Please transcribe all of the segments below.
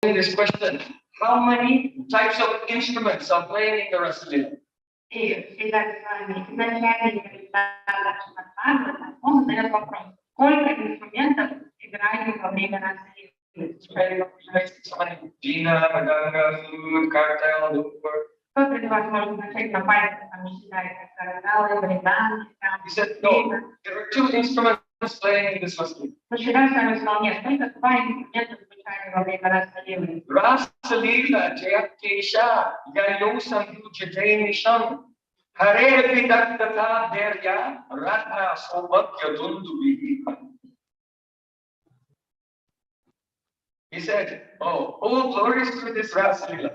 posing this question: how many types of instruments are playing in the Rasalila? Veena, Vidagdha, flute, kartal, duper. He said, no, there are two instruments playing in this Rasalila. Rasalila, Jayakesha, Yayo Sandhu Jadainishan, Hare Vidagdha Derya, Radha Saubhagya Dundubi. He said, oh, all glories to this Rasalila.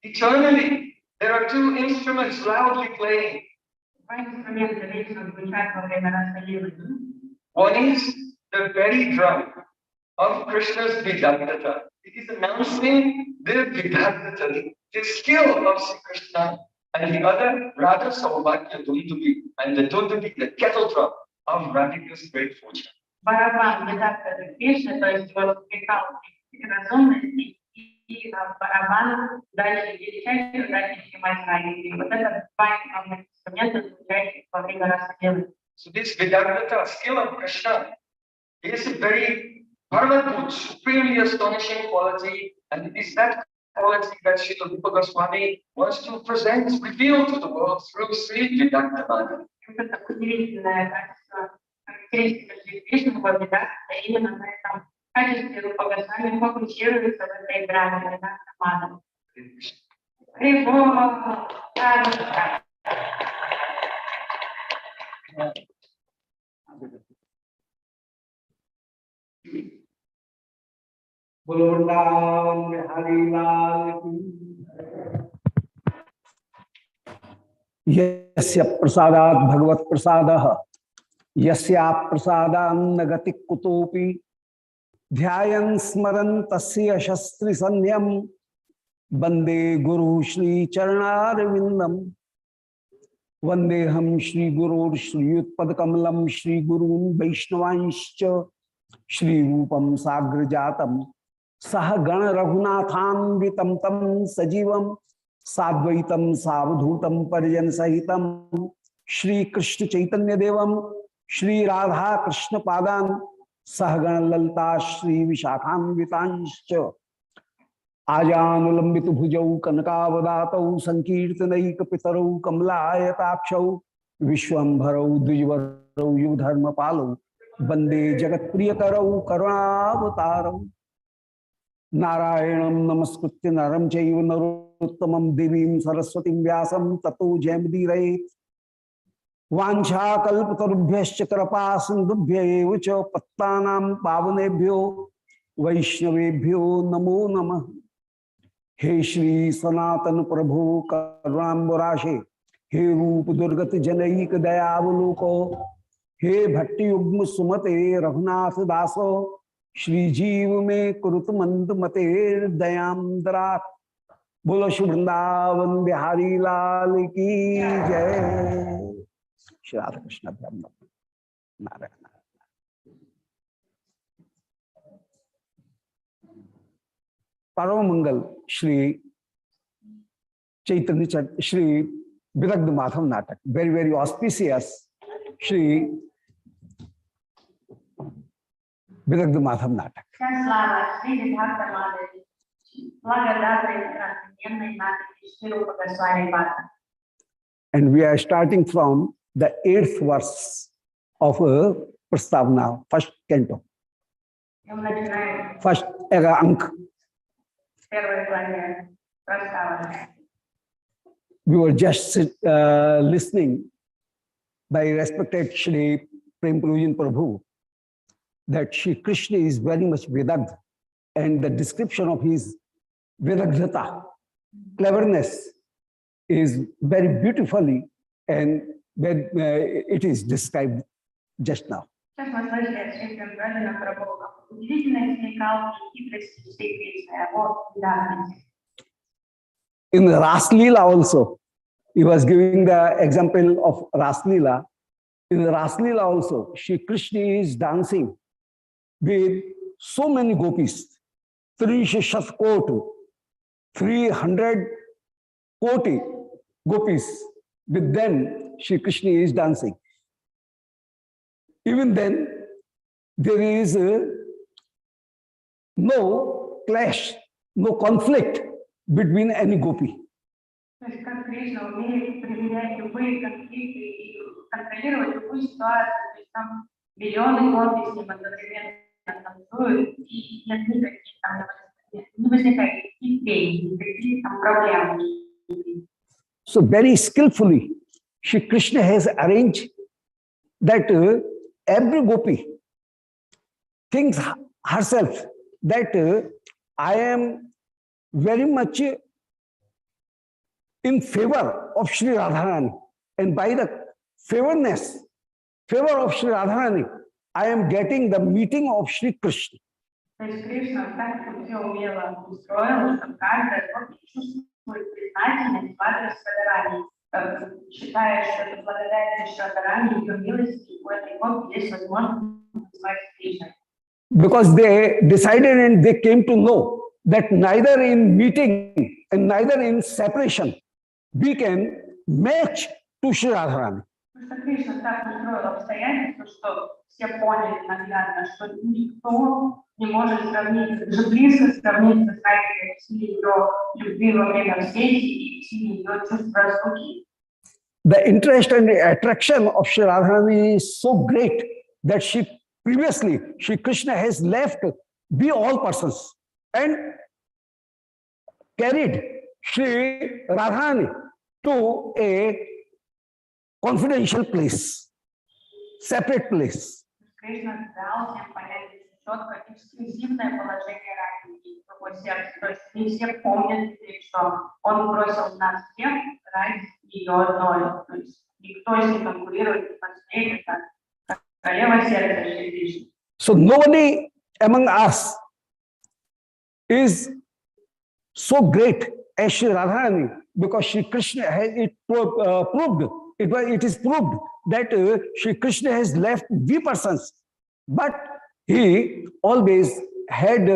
Eternally, there are two instruments loudly playing. One is the very drum of Krishna's Vidagdha. It is announcing the Vidagdha, the skill of Sri Krishna, and the other Radha Saubhagya Dundubi, and the Dundubi, the kettle drum of Radhika's great fortune. Барабан, редактор песни, то есть вот разумности и барабан дальше величайшие дальше мальчики. Вот это два инструмента, звучащих во время расстрела. So this Vidagdha, skill of Krishna, is a very Paramabhut, supremely astonishing quality, and it is that quality that Srila Rupa Goswami wants to present, reveal to the world through Sri Vidagdha. Это удивительное качество. Характеристика Кришны Бхагавата именно на этом качестве Рупа Госвами фокусируется в этой драме Мадхамада. यस्य प्रसादात् भगवत् प्रसादः यस्या प्रसादान्न गति कुतोपि ध्यायन् स्मरन् तस्य यशस्त्रि संध्यं वंदे गुरु श्री चरणारविंदम वंदेहम श्री गुरुर् श्रीयुत्पद कमलम श्री गुरून् वैष्णवांश्च श्री रूपम साग्र जातम सह गण रघुनाथान्वितं तं सजीवं साद्वैतं सावधूतं परिजन सहितं श्री कृष्ण चैतन्य देवम श्री राधा कृष्ण पादान सहगण ललता श्री विशाखान्वितांश्च आजानुलंबित भुजौ कनकावदातौ संकीर्तनैक पितरौ कमलायताक्षौ विश्वंभरौ द्विजवरौ युगधर्म पालौ वंदे जगत प्रियकरौ करुणावतारौ नारायणं नमस्कृत्य नरं चैव नरोत्तमं देवीं सरस्वतीं व्यासं ततो जयमुदीरयेत् वाञ्छाकल्पतरुभ्यश्च कृपा सिन्धुभ्य एव च पत्तानां पावनेभ्यो वैष्णवेभ्यो नमो नमः। हे श्री सनातन प्रभु करुणाम्बुराशे, हे रूप दुर्गत जनैक दयावलोको, हे भट्टी युग्म सुमते रघुनाथ दासो, श्री जीव में कुरुत मंद मते दयाम्द्रा। बोलो श्री वृंदावन बिहारी लाल की जय। श्री राधा कृष्ण ब्रह्म नारायण। परम मंगल Shri Chaitanya Shri Vidagdha Madhava Natak, very very auspicious Shri Vidagdha Madhava Natak. And we are starting from the 8th verse of Prastavna, first canto, first ank. We were just listening by respected Shri Prem Purujan Prabhu that Shri Krishna is very much Vidagdha, and the description of his Vidagdhata, cleverness, is very beautifully and it is described just now. In Raslila also, he was giving the example of Raslila. In Raslila also, Shri Krishna is dancing with so many gopis, 300 koti gopis. With them, Shri Krishna is dancing. Even then, there is no clash, no conflict between any gopi. То есть как Кришна умеет проверять любые конфликты и контролировать любую ситуацию. То есть там миллионы гопи с ним одновременно танцуют, и нет никаких там не возникает никаких прений, никаких там проблем. So very skillfully, Shri Krishna has arranged that every gopi thinks herself that I am very much in favor of Shri Radharani, and by the favor of Shri Radharani, I am getting the meeting of Shri Krishna. То есть Кришна так все умело устроил, что каждая гопи чувствует признательность в адрес Радharani, считая, что это благодаря Шри Радharani, ее милости, у этой гопи есть возможность называть Кришной. Because they decided and they came to know that neither in meeting and neither in separation we can match to Shri Radharani. Потому что Кришна так устроил обстоятельства, что все поняли наглядно, что никто не может сравниться, даже близко сравниться с Радхой, в силе ее любви во время встречи и в силе ее чувства разлуки. The interest and the attraction of Shri Radharani is so great that previously Shri Krishna has left we all persons and carried Shri Radharani to a confidential place, separate place. Кришна дал всем понять четко эксклюзивное положение Радхи в его сердце. То есть не все помнят, что он бросил нас всех ради ее одной. То есть никто с ним конкурирует не посмеет, как королева сердца Шри Кришны. So nobody among us is so great as Shri Radharani, because Shri Krishna has proved. It is proved that Shri Krishna has left we persons, but he always had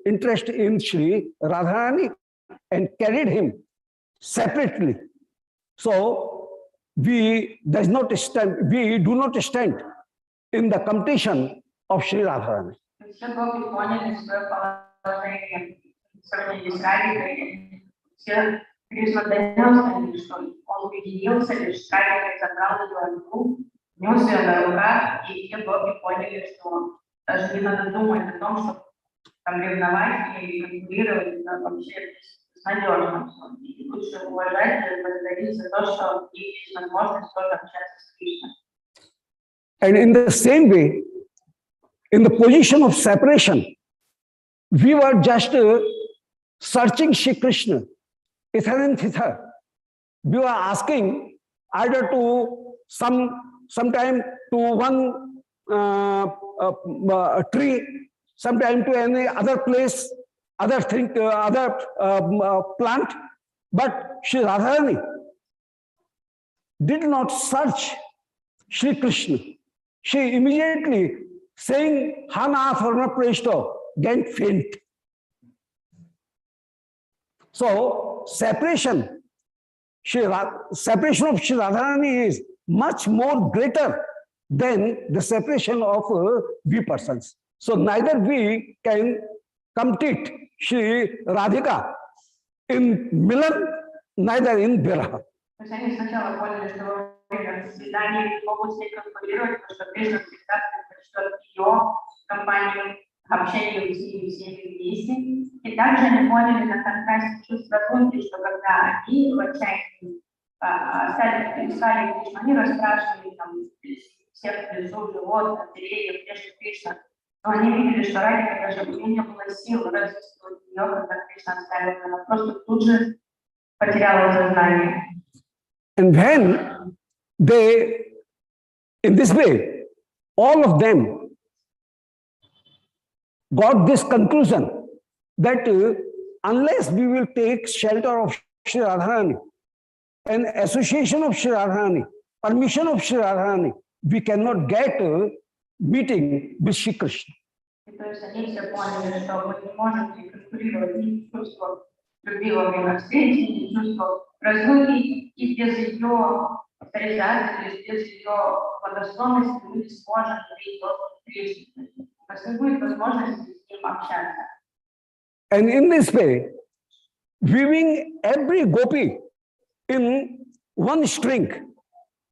interest in Shri Radharani and carried him separately. So we do not stand in the competition of Shri Radharani. Все гопи поняли свое положение в сравнении с Радхикой. Все Кришна донес, что он уединился лишь с Радхикой, забрал ее руку, нес ее на руках, и все гопи поняли, что даже не надо думать о том, чтобы там ревновать или конкурировать, но вообще безнадежно. И лучше уважать и благодарить за то, что у них есть возможность тоже общаться с Кришной. And in the same way, in the position of separation, we were just searching Shri Krishna, hither and thither. We were asking either to sometime to one tree, sometime to any other place, other plant. But Shri Radharani did not search Shri Krishna. She immediately saying Hana Tharna Preshto, went faint. So separation of Shri Radharani is much more greater than the separation of we persons. So neither we can compete Shri Radhika in Milan, neither in Viraha. То есть они сначала поняли, что во время свидания могут с ней конкурировать, потому что Кришна всегда предпочтет ее компанию, общению всеми вместе. И также они поняли на контрасте чувства разлуки, что когда они в отчаянии искали Кришну, они расспрашивали там всех внизу, животных, деревьев, прежде Кришна, но они видели, что Радхика даже у нее не было сил разыскивать ее, когда Кришна оставила, она просто тут же потеряла сознание. And when they, in this way, all of them got this conclusion that unless we will take shelter of Shri Radharani, an association of Shri Radharani, permission of Shri Radharani, we cannot get a meeting with Shri Krishna. И То есть они все поняли, что мы не можем конкурировать ни чувство любви во время встречи, ни чувство разлуки, и без ее авторизации, то есть без ее благосклонности мы не сможем жить до встречи. У нас не будет возможности с ним общаться. And in this way, weaving every gopi in one string,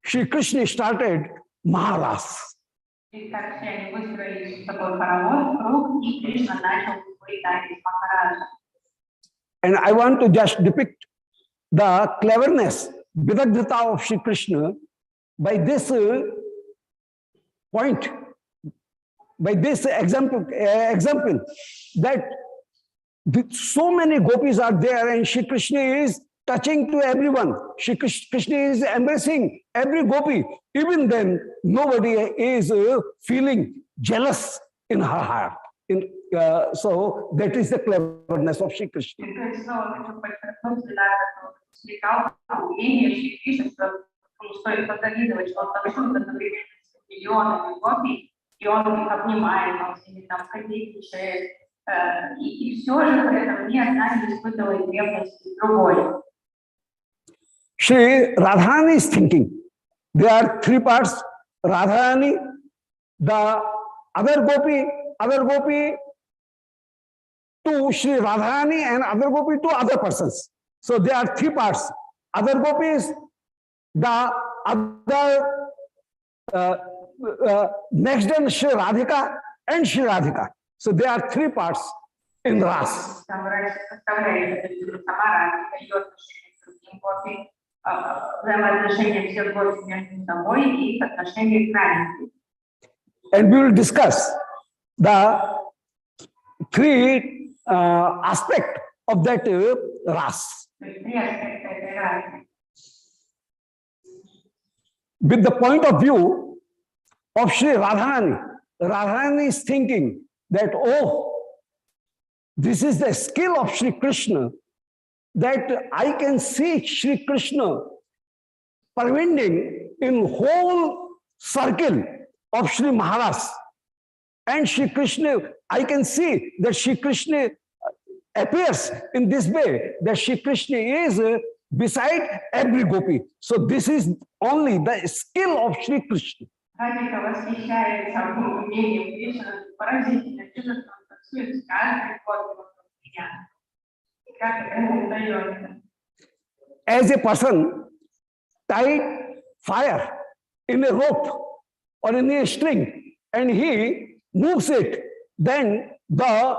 Shri Krishna started Maharas. И так все они выстроились в такой хоровод, круг, и Кришна начал свой танец Махараджа. And I want to just depict the cleverness, Vidagdha of Shri Krishna by this point, by this example that so many gopis are there and Shri Krishna is touching to everyone. Shri Krishna is embracing every gopi. Even then, nobody is feeling jealous in her heart. So that is the cleverness of Shri Krishna. И он их обнимает, он с ними там кокетничает, и все же при этом ни одна не испытывает ревности другой. Shri Radharani is thinking. There are three parts. Radharani, the other gopi to Shri Radharani, and other gopi to other persons. So there are three parts. Other gopis, the other next then Shri Radhika and Shri Radhika. So there are three parts in Ras. And we will discuss the three aspects of that Ras. With the point of view of Shri Radharani, Radharani is thinking that, oh, this is the skill of Shri Krishna, that I can see Shri Krishna pervading in whole circle of Shri Maharaj. And Shri Krishna, I can see that Shri Krishna appears in this way, that Shri Krishna is beside every gopi. So this is only the skill of Shri Krishna. As a person tied fire in a rope or in a string and he moves it, then the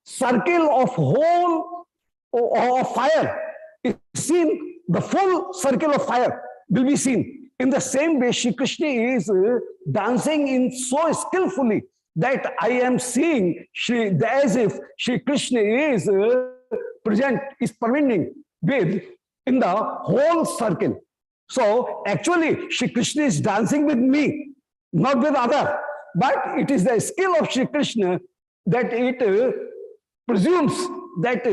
circle of whole of fire is seen, the full circle of fire will be seen. In the same way, Shri Krishna is dancing in so skillfully that I am seeing as if Shri Krishna is present, is pervading with in the whole circle. So actually, Shri Krishna is dancing with me, not with other. But it is the skill of Shri Krishna that it presumes that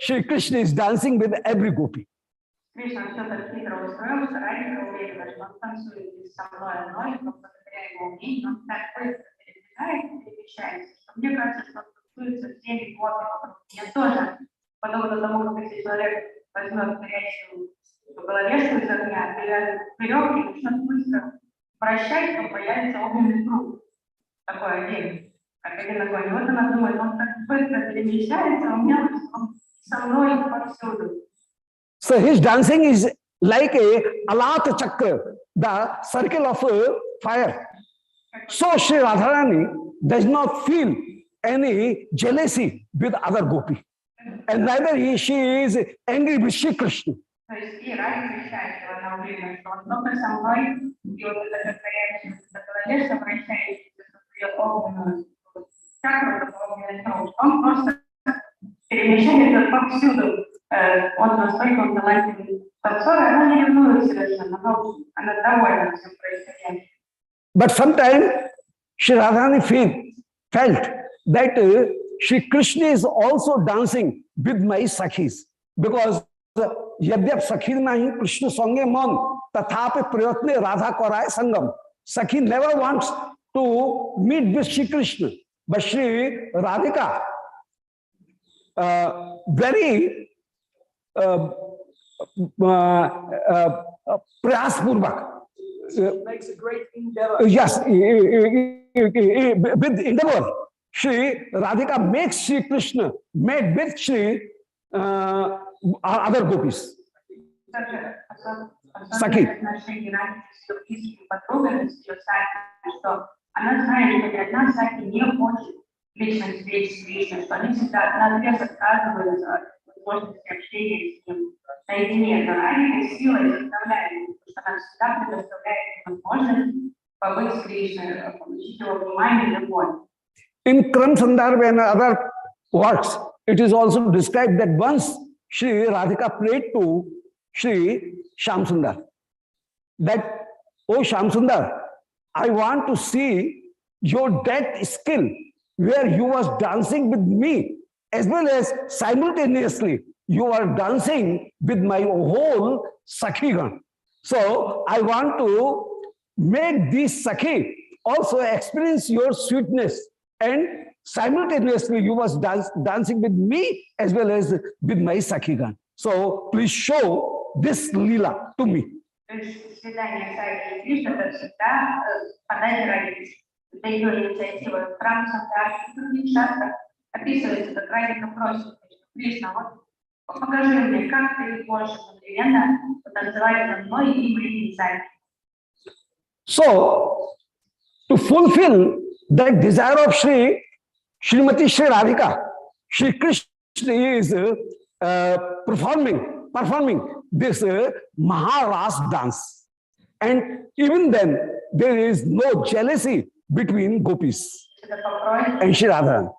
Shri Krishna is dancing with every gopi. Кришна все так хитро устроил, заранее уверен, что он танцует со мной одной, но благодаря его умению он так быстро перемещается, что мне кажется, что он танцует со всеми гопами. Я тоже, подобно тому, как если человек возьмет горячую головешку из огня, привяжет к веревке и начнет быстро вращать, то появится огненный круг. Такой один. Как один огонь. Вот она думает, он так быстро перемещается, у меня он со мной повсюду. So his dancing is like a alat chakra, the circle of fire. So Shri Radharani does not feel any jealousy with other gopi. And neither she is angry with Shri Krishna. Он настолько талантливый танцор, она не ревнует совершенно, она довольна всем происходящим. But sometimes Shri Radharani felt that Shri Krishna is also dancing with my sakhis, because yadyap sakhi nahi Krishna sange man tathapi prayatne radha koray sangam. Sakhi never wants to meet with Shri Krishna, but Shri Radhika very Prayaspurvak. Makes a great endeavor. Yes, with endeavor, Shri Radhika makes Shri Krishna met with Shri other gopis. Саки. Отношения с ее близкими подругами, с ее Саки, что она знает, что ни одна Саки не хочет личной встречи с Кришной, что они всегда наотрез отказываются от возможности общения с ним наедине. Но Радхика силой заставляет, потому что она всегда предоставляет возможность побыть с Кришной, получить его внимание и любовь. In Kram Sandarbha and other works, it is also described that once Shri Radhika prayed to Shri Shamsundar that, oh Shamsundar, I want to see your that skill where you was dancing with me as well as simultaneously you are dancing with my whole Sakhigan. So I want to make these Sakhi also experience your sweetness, and simultaneously you was dancing with me as well as with my Sakhigan. So please show this lila to me. То есть свидание Саки и Кришны это всегда подать Радхике. Это ее инициатива. В Крам Сандарбе и других шастрах описывается, как Радхика просит Кришна, вот покажи мне, как ты можешь одновременно потанцевать со мной и моими Саки. So, to fulfill that desire of Srimati Shri Radhika, Shri Krishna is performing this Maharas dance. And even then, there is no jealousy between gopis and Shri Radha.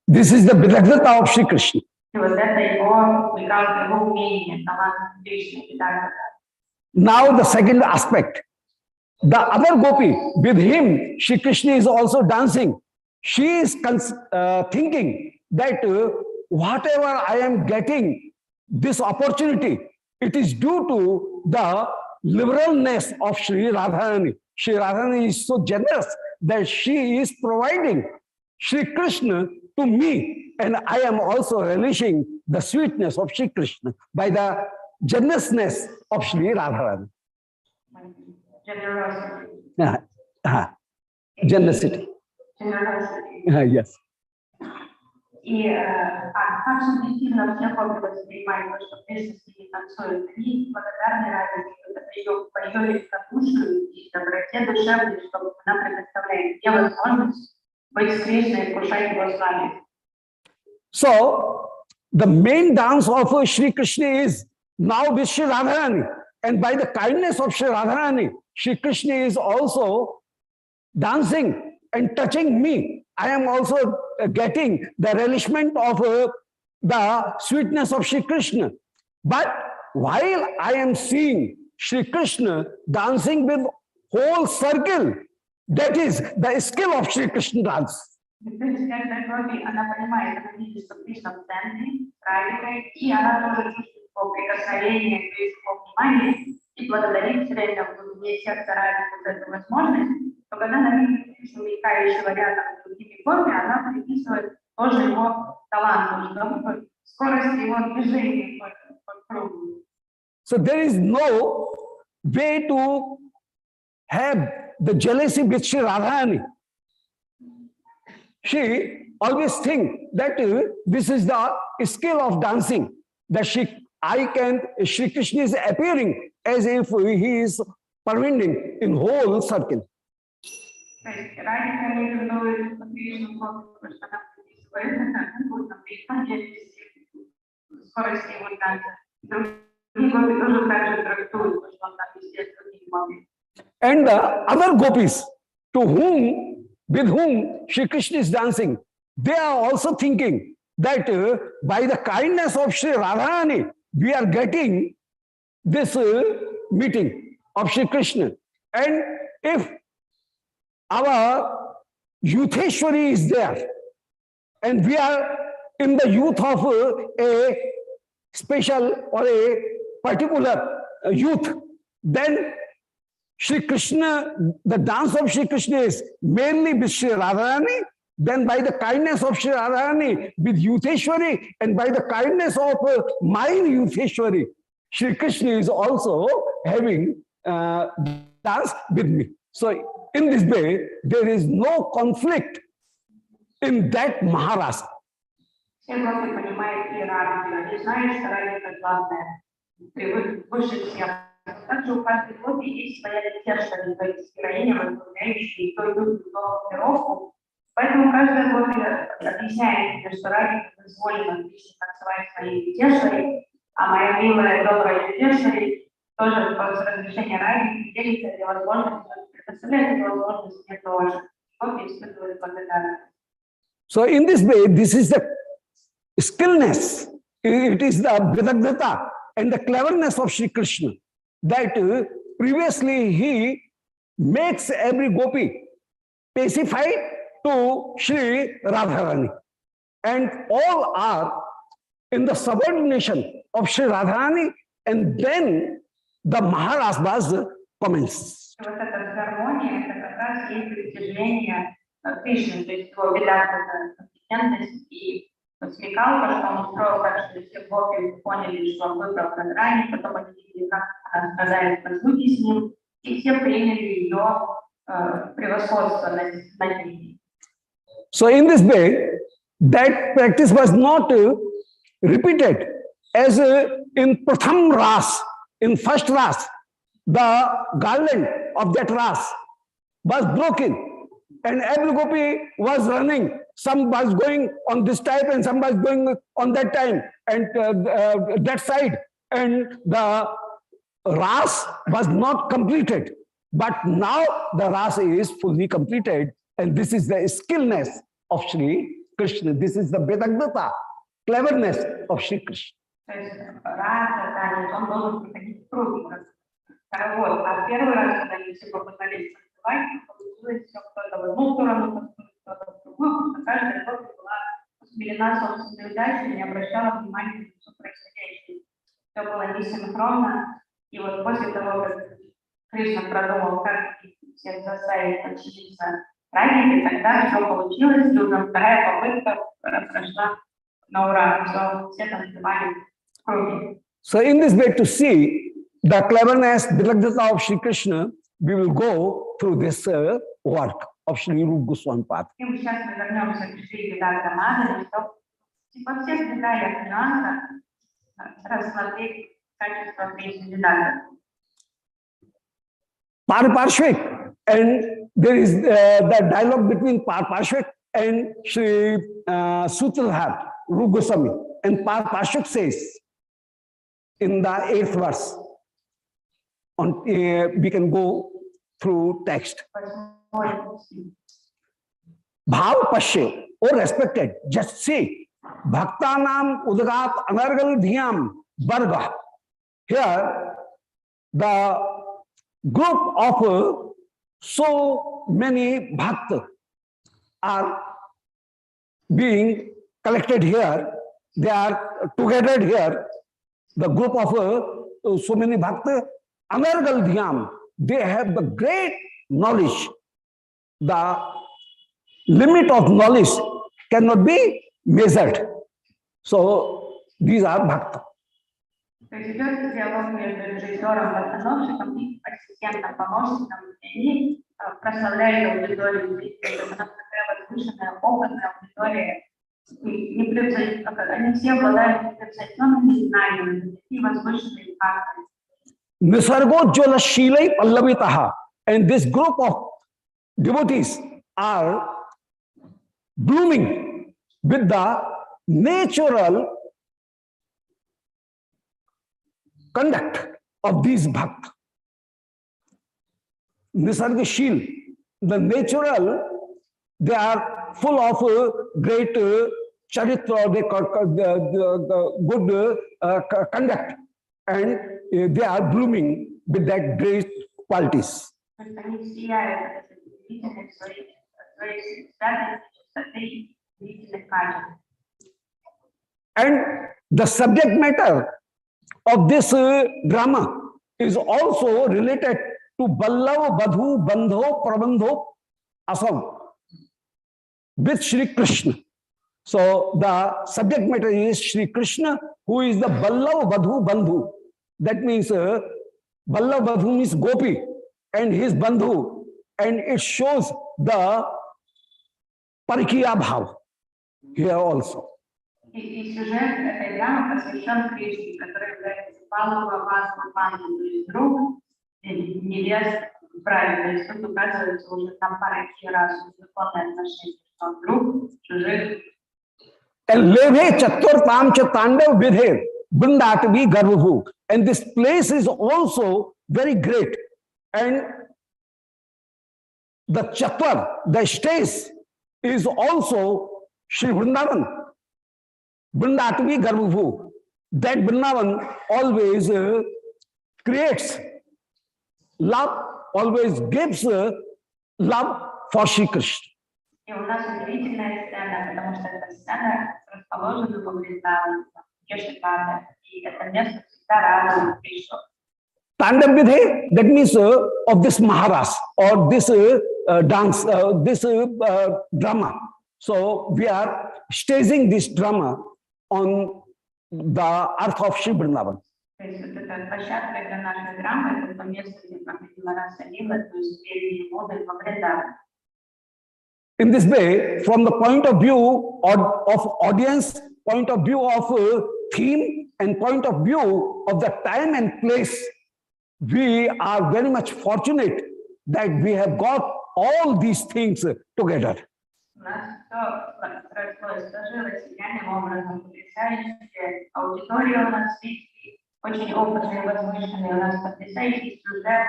This is the Vidagdha of Shri Krishna. Now the second aspect. The other gopi, with him, Shri Krishna is also dancing. She is thinking that whatever I am getting, this opportunity, it is due to the liberalness of Shri Radharani. Shri Radharani is so generous that she is providing Shri Krishna to me, and I am also relishing the sweetness of Shri Krishna by the generousness of Shri Radharani. Generosity. Yes. И как субъективно все хобби воспринимают то, что Кришна с ними танцует, они благодарны Радхике по ее великодушию и доброте душевной, что она предоставляет мне возможность быть с Кришной и вкушать его славе. So, the main dance of Shri Krishna is now with Shri Radharani, and by the kindness of Shri Radharani, Shri Krishna is also dancing and touching me. I am also getting the relishment of the sweetness of Shri Krishna. But while I am seeing Shri Krishna dancing with whole circle, that is the skill of Shri Krishna dance. Она понимает, она видит, что Кришна в центре, Радхикой, и она тоже чувствует по прикосновению, по вниманию, и благодарит все время в глубине сердца Радхику за эту возможность, то когда она видит Кришну, мелькающего рядом с другими формами, она приписывает тоже его таланту, чтобы скорость его движения по кругу. So there is no way to have the jealousy with Shri Radharani. She always thinks that this is the skill of dancing, that Shri Krishna is appearing as if he is pervading in whole circle. And the other gopis with whom Shri Krishna is dancing, they are also thinking that by the kindness of Shri Radharani, we are getting this meeting of Shri Krishna. And if our Youtheshwari is there, and we are in the youth of a special or a particular youth, then Shri Krishna, the dance of Shri Krishna is mainly with Shri Radharani, then by the kindness of Shri Radharani with Yutheshwari, and by the kindness of mine Yutheshwari, Shri Krishna is also having dance with me. So in this way, there is no conflict in that Maharasa. Все вроде понимают иерархию, они знают, что разница главная, привык выше всех. Также у каждой группы есть своя литература, то есть героиня, возглавляющая то и другую группировку. Поэтому каждая группа объясняет себе, что разница дозволена Кришне танцевать своей литературой, а моя милая, добрая литература тоже с разрешения ради делится этой возможностью, предоставляет эту возможность мне тоже. Группа испытывает благодарность. So in this way, this is the skillness, it is the Vidagdha and the cleverness of Shri Krishna, that previously he makes every gopi pacified to Shri Radharani, and all are in the subordination of Shri Radharani, and then the Maharasvas commence. Вот эта гармония, это как раз и достижение Кришны, то есть его Видагдха, компетентность и смекалка, что он устроил так, что все гопи поняли, что он выбрал Радхарани, потом они видели, как она страдает в разлуке с ним, и все приняли ее превосходство над ними. So in this way, that practice was not repeated as in Pratham Ras, in first Ras, the garland of that Ras was broken and every gopi was running. Some was going on this type and some was going on that time and that side. And the Ras was not completed. But now the Ras is fully completed. And this is the skillness of Shri Krishna. This is the Vidagdha, cleverness of Shri Krishna. То есть раз, танец, он должен приходить в круг, как хоровод. А первый раз, когда они все попытались танцевать, получилось все кто-то в одну сторону, кто-то в другую, потому что каждая группа была усмирена собственной удачей и не обращала внимания на все происходящее. Все было несинхронно. И вот после того, как Кришна продумал, как всех заставить подчиниться празднике, тогда все получилось, и уже вторая попытка прошла на ура, все танцевали в круге. So in this way, to see the cleverness, Vidagdha of Shri Krishna, we will go through this work of Shri Rupa Goswami Pad. И мы сейчас вернемся к Шри Видагдха Мадхави, чтобы во всех деталях нюанса рассмотреть качество Кришны Видагдха. Parparshvik, and there is the dialogue between Parparshvik and Shri Sutradhar, Rupa Goswami. And Parparshvik says in the 8th verse, we can go through text. Bhav Pashe, oh respected, just see, Bhaktanam Udagat Anargal Dhyam Varga. Here, the group of so many bhakta are being collected here. They are together here. The group of so many bhakta, Anargal Dhyam, they have the great knowledge. The limit of knowledge cannot be measured. So these are bhakta. То есть идет диалог между режиссером, постановщиком и ассистентом, помощником, и они прославляют аудиторию, зрителей, потому что такая возвышенная, опытная аудитория, они все обладают непревзойденными знаниями, такие возвышенные факты. Nisargojjala Shilai Pallavitaha, and this group of devotees are blooming with the natural conduct of these bhakta. Nisargashil, the natural, they are full of great charitra, the good conduct, and they are blooming with that great qualities. And the subject matter of this drama is also related to Ballav, Badhu, Bandho, Prabandho, Asav with Shri Krishna. So the subject matter is Shri Krishna, who is the Ballav, Badhu, Bandhu. That means Ballav, Badhu means Gopi and his Bandhu, and it shows the Parikiya Bhav here also. И сюжет этой драмы посвящен Кришне, который является Баллова, Васу, Панду, то есть друг, невест, правильно, то есть тут указывается уже там Паракия расу, законное отношение, что он друг чужих. And Leve Chatur Tamcha Tandav Vidhe Brindatvi Garbhu. And this place is also very great. And the Chatur, the stage, is also Sri Vrindavan. Brindatvi Garbhu. That Vrindavan always creates love, always gives love for Shri Krishna. И у нас удивительная сцена, потому что эта сцена расположена во Вриндаване, Кешикада, и это место всегда радует Кришну. Tandav Vidhe, that means of this Maharas or this dance, this drama. So we are staging this drama on the earth of Shri Vrindavan. То есть вот эта площадка для нашей драмы, это то место, где проходила раса Лила, то есть перед моды во Вриндаване. In this way, from the point of view of audience, point of view of theme, and point of view of the time and place, we are very much fortunate that we have got all these things together. У нас все срослось, сложилось идеальным образом, потрясающая аудитория у нас есть, очень опытные, возвышенные, у нас потрясающий сюжет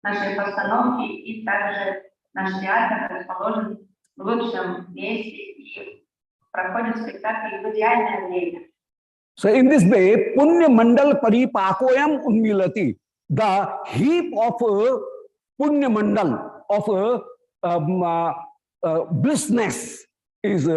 нашей постановки, и также наш театр расположен в лучшем месте и проходит спектакль в идеальное время. So in this way, Punya Mandal Paripakoyam Unmilati, the heap of Punya Mandal, of blissness is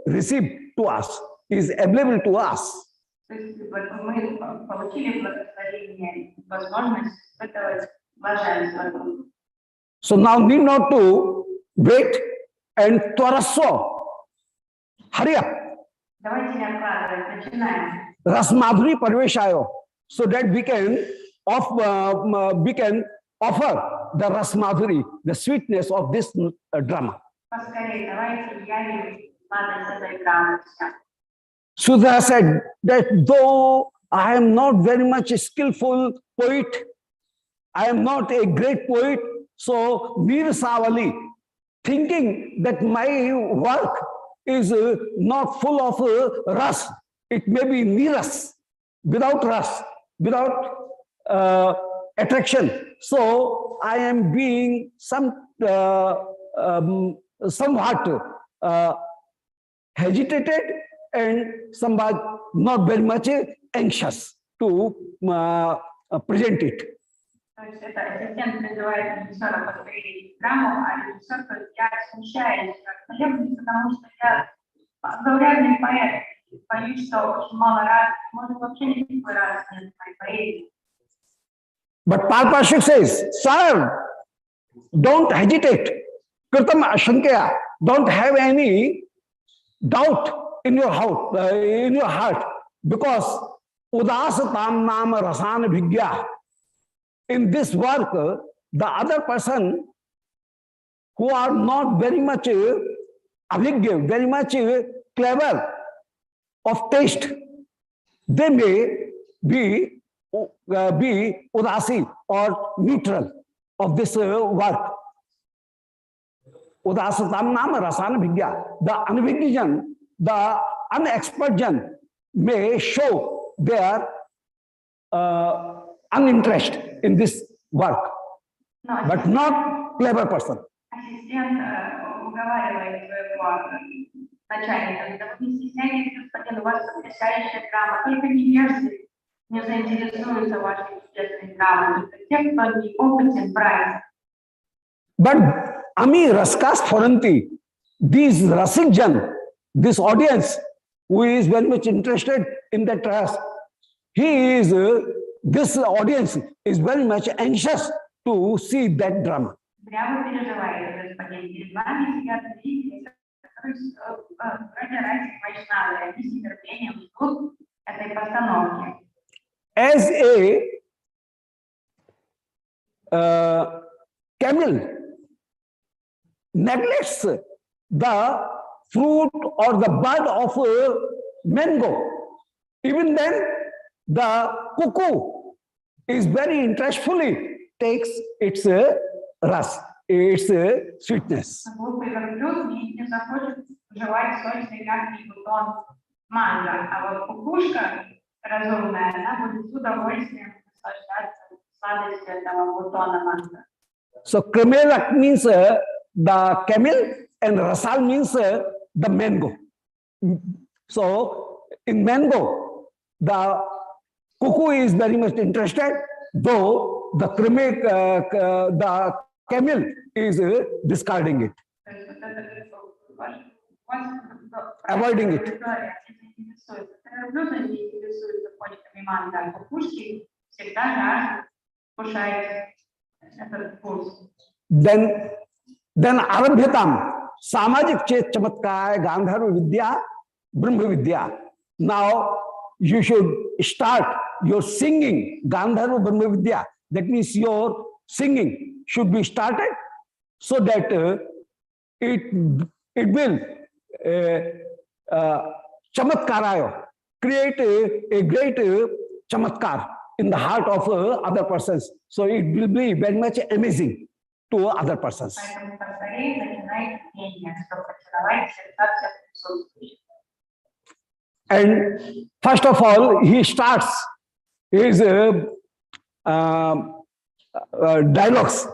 received to us, is available to us. То есть мы получили благословение, возможность испытывать блаженство. So now need not to wait and twaraso. Hurry up. Давайте не откладывать, начинаем. Rasmadhuri Parveshayo, so that we can offer the Rasmadhuri, the sweetness of this drama. Поскорее, давайте явим сладость этой драмы. Sudha said that though I am not very much a skillful poet, I am not a great poet, so Veer Savali, thinking that my work is not full of ras, it may be niras, without ras, without attraction. So I am being somewhat agitated and somewhat not very much anxious to present it. То есть это ассистент призывает режиссера повторить драму, а режиссер говорит, я смущаюсь как хлебник, потому что я заурядный поэт, боюсь, что очень мало раз, может вообще никакой раз нет в моей поэзии. But Palpashik says, sir, don't hesitate. Kirtam Ashankaya, don't have any doubt in your heart, because Udasa Tam Nam Rasan Bhigya. In this work, the other person who are not very much abhigya, very much clever of taste, they may be udasi or neutral of this work. Udasatam nama rasana bhigya. The unvigyan, the unexpert jan may show their uninterest in this work, but not clever person. Ассистент уговаривает своего начальника, да вы не стесняйтесь, господин, у вас потрясающая драма, только невежды не заинтересуются вашей чудесной драмой, только те, кто не опытен брать. But Ami Raskas Foranti, these Rasikjan, this audience, who is very much interested in that rasa. He is, this audience is very much anxious to see that drama. Зря вы переживаете, господин. Перед вами сидят зрители, которые вроде раньше вайшнавы, они с нетерпением ждут этой постановки. As a camel neglects the fruit or the bud of a mango, even then the cuckoo is very interestfully takes its ras, its sweetness. Глупый верблюд не захочет жевать сочный мягкий бутон манго, а вот кукушка разумная, она будет с удовольствием наслаждаться сладостью этого бутона манго. So Kramelak means the camel and Rasal means the mango. So in mango, the cuckoo is very much interested, though the camel is discarding it, avoiding it. Верблюда не интересуется почками манго, а кукушки всегда жаждут кушать этот вкус. Then Arabhyatam, Samajik Chet Chamatkar, Gandharva Vidya, Brahma Vidya. Now you should start your singing, Gandharva Brahma Vidya. That means your singing should be started so that it will Chamatkarayo, create a great Chamatkar in the heart of other persons. So it will be very much amazing to other persons. And first of all, he starts his dialogues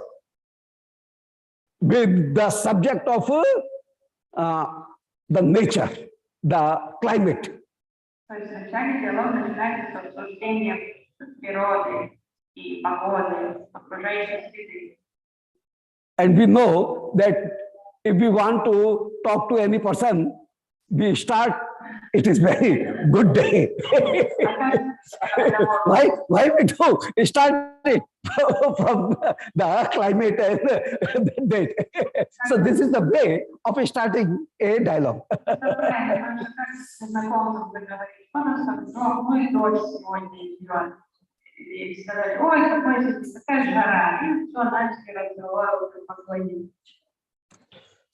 with the subject of the nature, the climate. And we know that if we want to talk to any person, we start, it is very good day. Why we do? We start it from the climate and the date. So this is the way of starting a dialogue.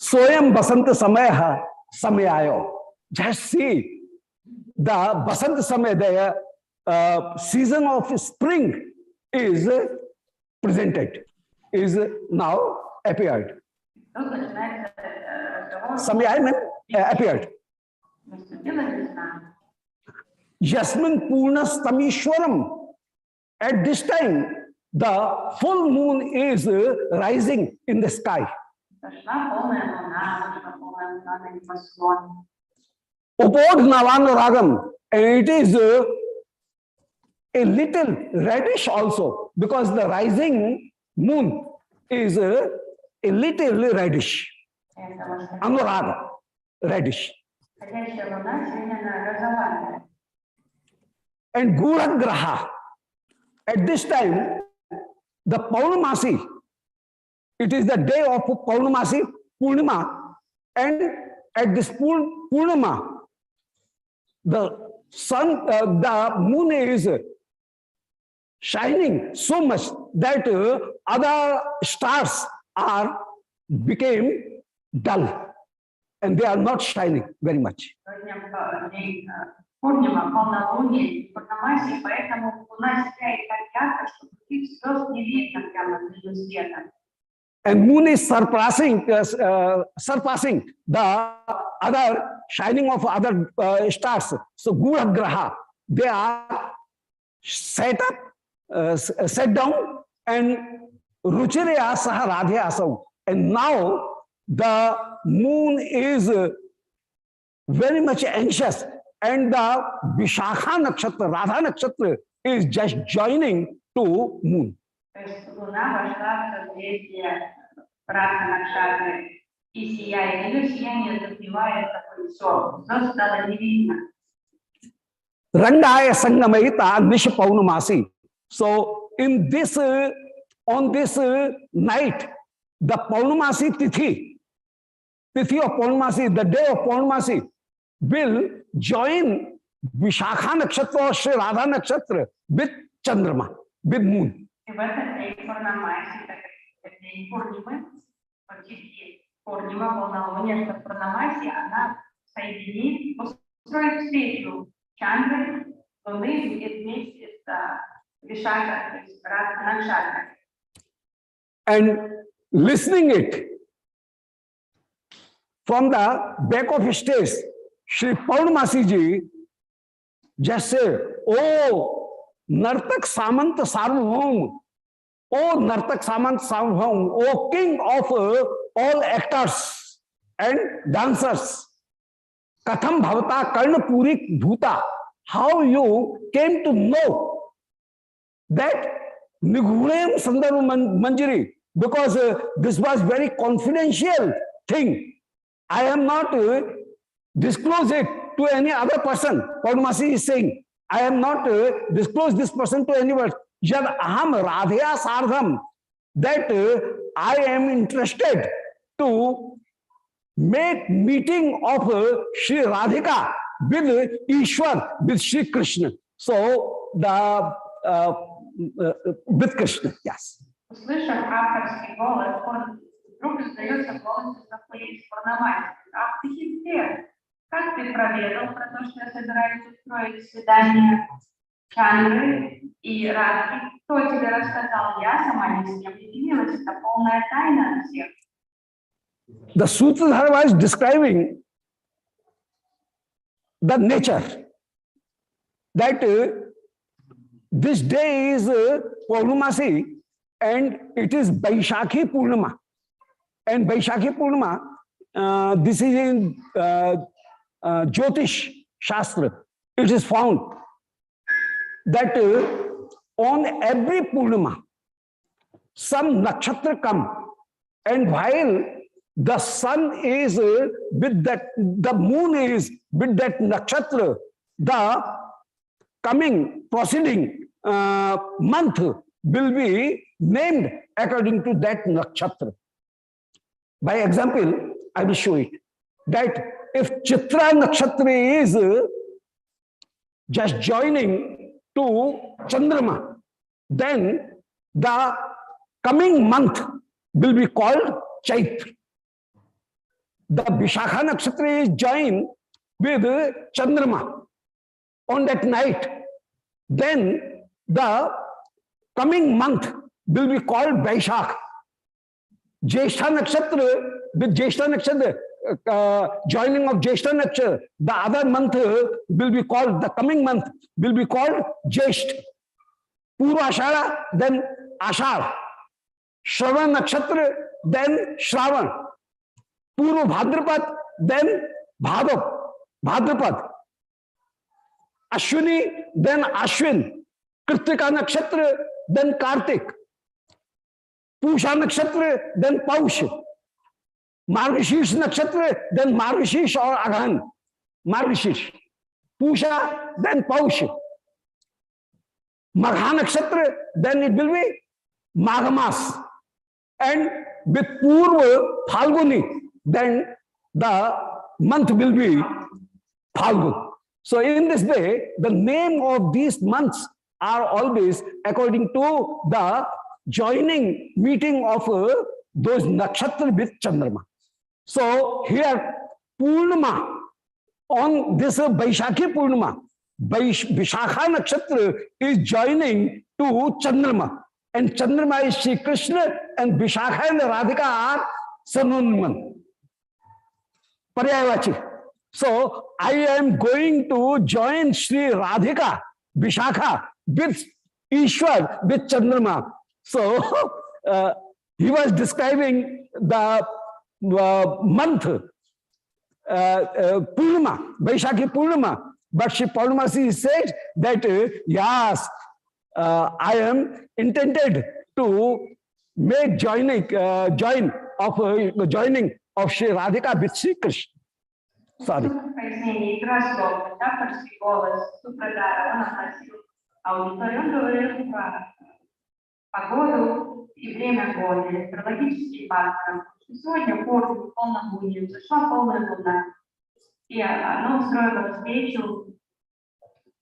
Soyam Basanta Samaya Samayayo. Just see the Basant Samaya, the season of spring is presented, is now appeared. Samaya means appeared. Yasmin Purnas Tamishwaram. At this time, the full moon is rising in the sky. Upod Navana Ragam, and it is a little reddish also, because the rising moon is a little reddish. Anuraga, reddish. And Guragraha, at this time, the Paurnamasi, it is the day of Paurnamasi, Purnima, and at this Purnima, the sun, the moon is shining so much that other stars became dull, and they are not shining very much. Пурнима, полнолуние, Пурнамаси, поэтому луна сияет так ярко, что других звезд не видно прямо между светом. And moon is surpassing the other shining of other stars. So Gura Graha, they are set down, and Ruchirya Saha Radhe Asau. And now the moon is very much anxious, and the Vishakha Nakshatra, Radha Nakshatra is just joining to moon. То есть луна вошла в созвездие Радха Накшатры, и сияет. Ее сияние затмевает такое все. Все стало не видно. Rangaya Sangamayita Nish Paunamasi. So in this, on this night, the Paunamasi Tithi of Paunamasi, the day of Paunamasi, will join Vishakha Nakshatra or Shri Radha Nakshatra with Chandrama, with moon. И в этот день Пурнамаси, это день Пурнимы, Пурнима, полнолуние, что Пурнамаси, она соединит, устроит встречу Чандры, Луны, и вместе с Вишака, то есть Накшатра. And listening it from the back of stage, Shri Paunamasi ji just said, "Oh, Nartak Samant Sarvabhaum, oh Nartak Samant Sarvabhaum, oh king of all actors and dancers, Katham Bhavata Karna Purik Bhuta, how you came to know that Nigunem Sandar Manjari, because this was very confidential thing. I am not disclose it to any other person." Paunamasi is saying, I am not disclose this person to anyone. Yad aham radhya sardham, that I am interested to make meeting of Shri Radhika with Ishwar, with Shri Krishna. So the with Krishna, yes. Услышав авторский голос, он вдруг издается голос из Пурнамаси. Ах, ты хитрец! Как ты проведал про то, что я собираюсь устроить свидание Чандры и Радхи? Кто тебе рассказал? Я сама ни с кем не делилась. Это полная тайна от всех. The Sutradhara was describing the nature, that this day is Purnamasi and it is Vaishakhi Purnama. And Vaishakhi Purnama, this is in Jyotish Shastra. It is found that on every Purnama, some nakshatra come, and while the sun is with that, the moon is with that nakshatra, the coming proceeding month will be named according to that nakshatra. By example, I will show it, that if Chitra nakshatra is just joining to Chandrama, then the coming month will be called Chaitra. The Vishakha nakshatra is joined with Chandrama on that night, then the coming month will be called Vaishakh. Jyeshtha nakshatra, with Jyeshtha nakshatra, joining of Jyeshtha nakshatra, the other month will be called, the coming month will be called Jyesht. Purva Ashara, then Ashar. Shravan nakshatra, then Shravan. Purva Bhadrapad, then Bhadrapad. Ashwini, then Ashwin. Kritika nakshatra, then Kartik. Pusha nakshatra, then Paush. Margashish nakshatra, then Margashish or Aghan. Margashish. Pusha, then Paush. Magha nakshatra, then it will be Maghamas. And with Purva Phalguni, then the month will be Phalgun. So in this way, the name of these months are always according to the joining meeting of those nakshatra with Chandrama. So here Purnama, on this Vaishakhi Purnama, Vishakha nakshatra is joining to Chandrama, and Chandrama is Shri Krishna, and Vishakha and Radhika are Sanunman, Paryavachi. So I am going to join Shri Radhika, Vishakha with Ishwar, with Chandrama. So he was describing the month Purnama, Vaishakhi Purnama, but Shri Paunamasi said that yes, I am intended to make joining of Sri Radhika with Sri Krishna. Sorry. Пояснение игра слов, метафорский голос Супрадара, он относил аудиторию, он говорил про погоду и время года, астрологические факторы. Сегодня полнолуние, зашла полная луна, и она устроила встречу,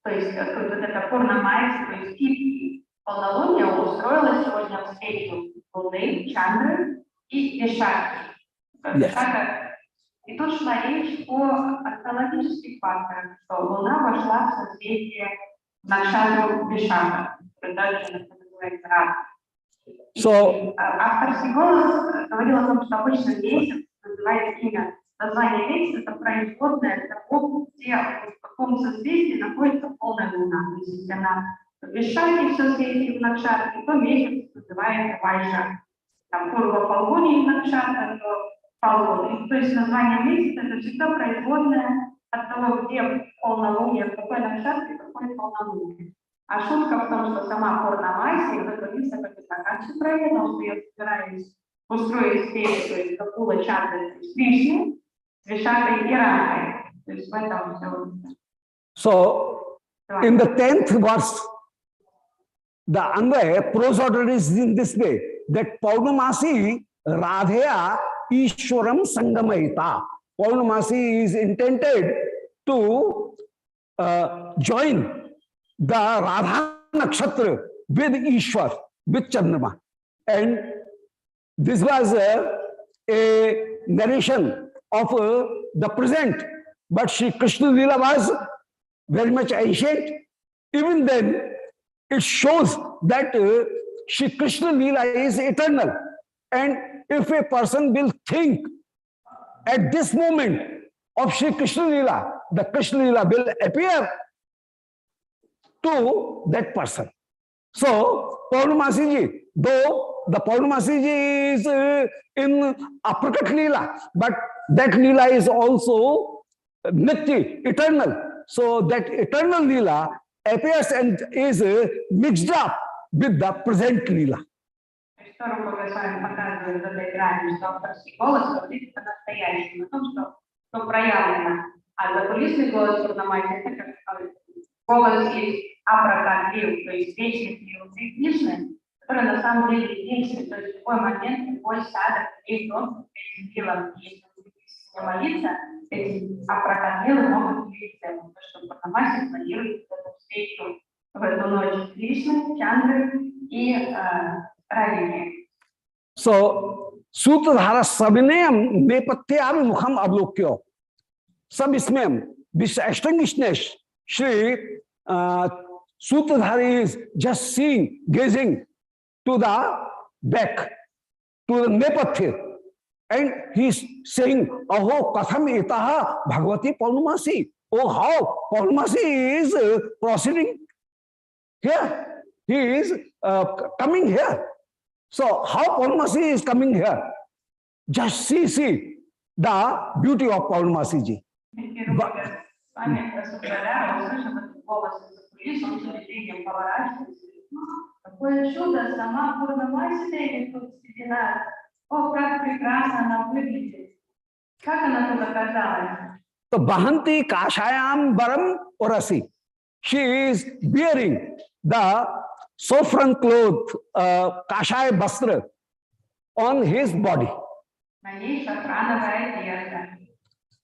то есть вот это пурнамайс, то есть тип полнолуния устроила сегодня встречу Луны, Чандры и Вишаки. И тут шла речь о астрологических факторах, что Луна вошла в созвездие Накшатру Вишака, который также называется Рад. Авторский голос говорил о том, что обычно месяц называется имя. Название месяца — это производное того, где в каком созвездии находится полная Луна. То есть если она в Вишаке, в созвездии в Накшатре, то месяц называется Вайша. Там Пурва Фалгуни в Накшатре, то Фалгуни. То есть название месяца — это всегда производное от того, где полнолуние, в какой Накшатре, какой полнолуние. А шутка в том, что сама Пурнамайси, вы говорите, как это раньше проверено, что я собираюсь устроить встречу, то есть Капула Чандры с Кришной, с Вишакой и Радхой. То есть в этом все. So, in the 10th verse, the Anvaya prose order is in this way, that Paurnamasi Radheya Ishwaram Sangamayita. Paurnamasi is intended to join the Radha Nakshatra with Ishwar, with Chandrama. And this was a narration of the present, but Shri Krishna Lila was very much ancient. Even then, it shows that Shri Krishna Lila is eternal. And if a person will think at this moment of Shri Krishna Lila, the Krishna Lila will appear to that person. So, Paurnamasi ji, though the Paurnamasi ji is in Aprakat Leela, but that Leela is also Nitya, eternal. So, that eternal Leela appears and is mixed up with the present Leela. Голос есть Апракат Лил, то есть вечный Лил Кришны, который на самом деле вечный, то есть в любой момент, любой садок, есть он этим Лилом, если не молиться, эти Апракат Лилы могут явиться, потому что Пурнамаси планирует эту встречу в эту ночь Кришны, Чандры и Радхи. So, Sutradhara Sabinayam Nepatyavimukham Avlokyo. सब इसमें distinguishness Shri Sutradhara is just seeing, gazing to the back, to the Nepatya, and he's saying, "Aho katham itaha Bhagavati Paurnamasi." Oh, how Paurnamasi is proceeding here. He is coming here. So, how Paurnamasi is coming here? Just see the beauty of Paurnamasi ji. Какое чудо, сама Пурнамайси стоит тут среди нас. О, как прекрасно она выглядит. Как она тут оказалась? So, Bahanti Kashayam Baram Orasi. She is bearing the saffron cloth, Kashaya Bastra on his body. На ней шафрановая одежда.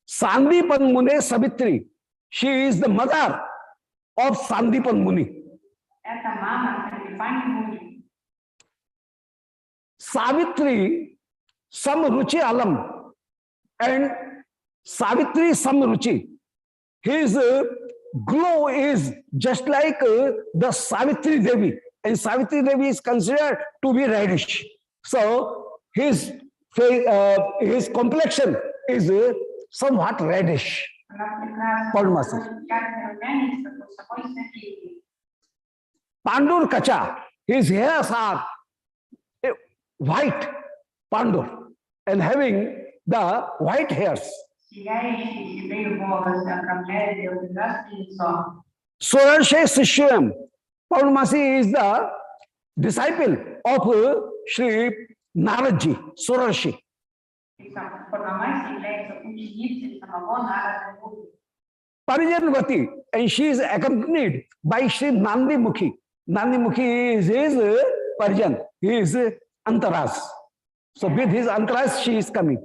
Sandipan Mune Savitri. She is the mother of Sandipan Muni. Это мама Сандипани Муни. Savitri Samruchi Alam and Savitri Samruchi. His glow is just like the Savitri Devi, and Savitri Devi is considered to be reddish. So his complexion is somewhat reddish. Paurnamasi. Pandur Kacha, his hairs are white, Pandur, and having the white hairs. Sorarshe Sishyam. Paurnamasi is the disciple of Sri Naradji, Sorarshe. И сам Пурнамаси является ученицей самого Нарады Муни. Parijanvati, and she is accompanied by Sri Nandi Mukhi. Nandi Mukhi is his Parijan, he is Antaras. So with his Antaras, she is coming.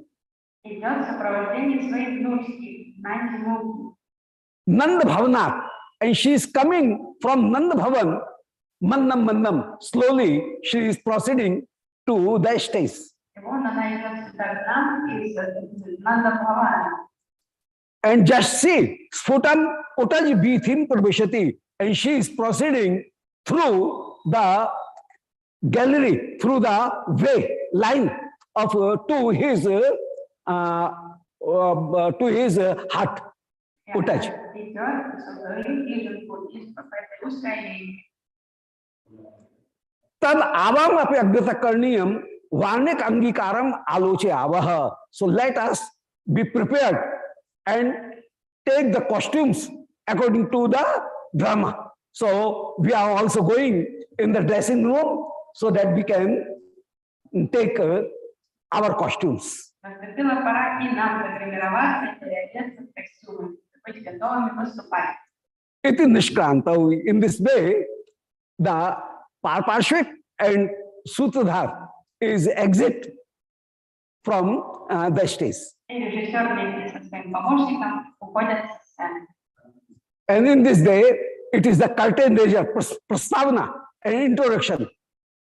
Идет в сопровождении своей внучки, Нанди Муки. Nand Bhavana, and she is coming from Nand Bhavan, Mandam Mandam. Slowly, she is proceeding to the stage. И вот она идет сюда к нам из Нандабхавана. And just see, Sfutam Utaj Bithim Praveshati, and she is proceeding through the gallery, through the way, line of to his hut. Utaj. Идет, и из этой узкой линии. Tad avam api agyata karniyam varnik angikaram aloche avaha. So let us be prepared and take the costumes according to the drama. So we are also going in the dressing room so that we can take our costumes. Наступила пора и нам загримироваться и переодеться в костюмы, быть готовыми выступать. Iti nishkranta. In this way, the Parshvik and Sutradhar is exit from the stage. И режиссер вместе со своим помощником уходят со сцены. And in this day, it is the curtain raiser, prastavana, an introduction.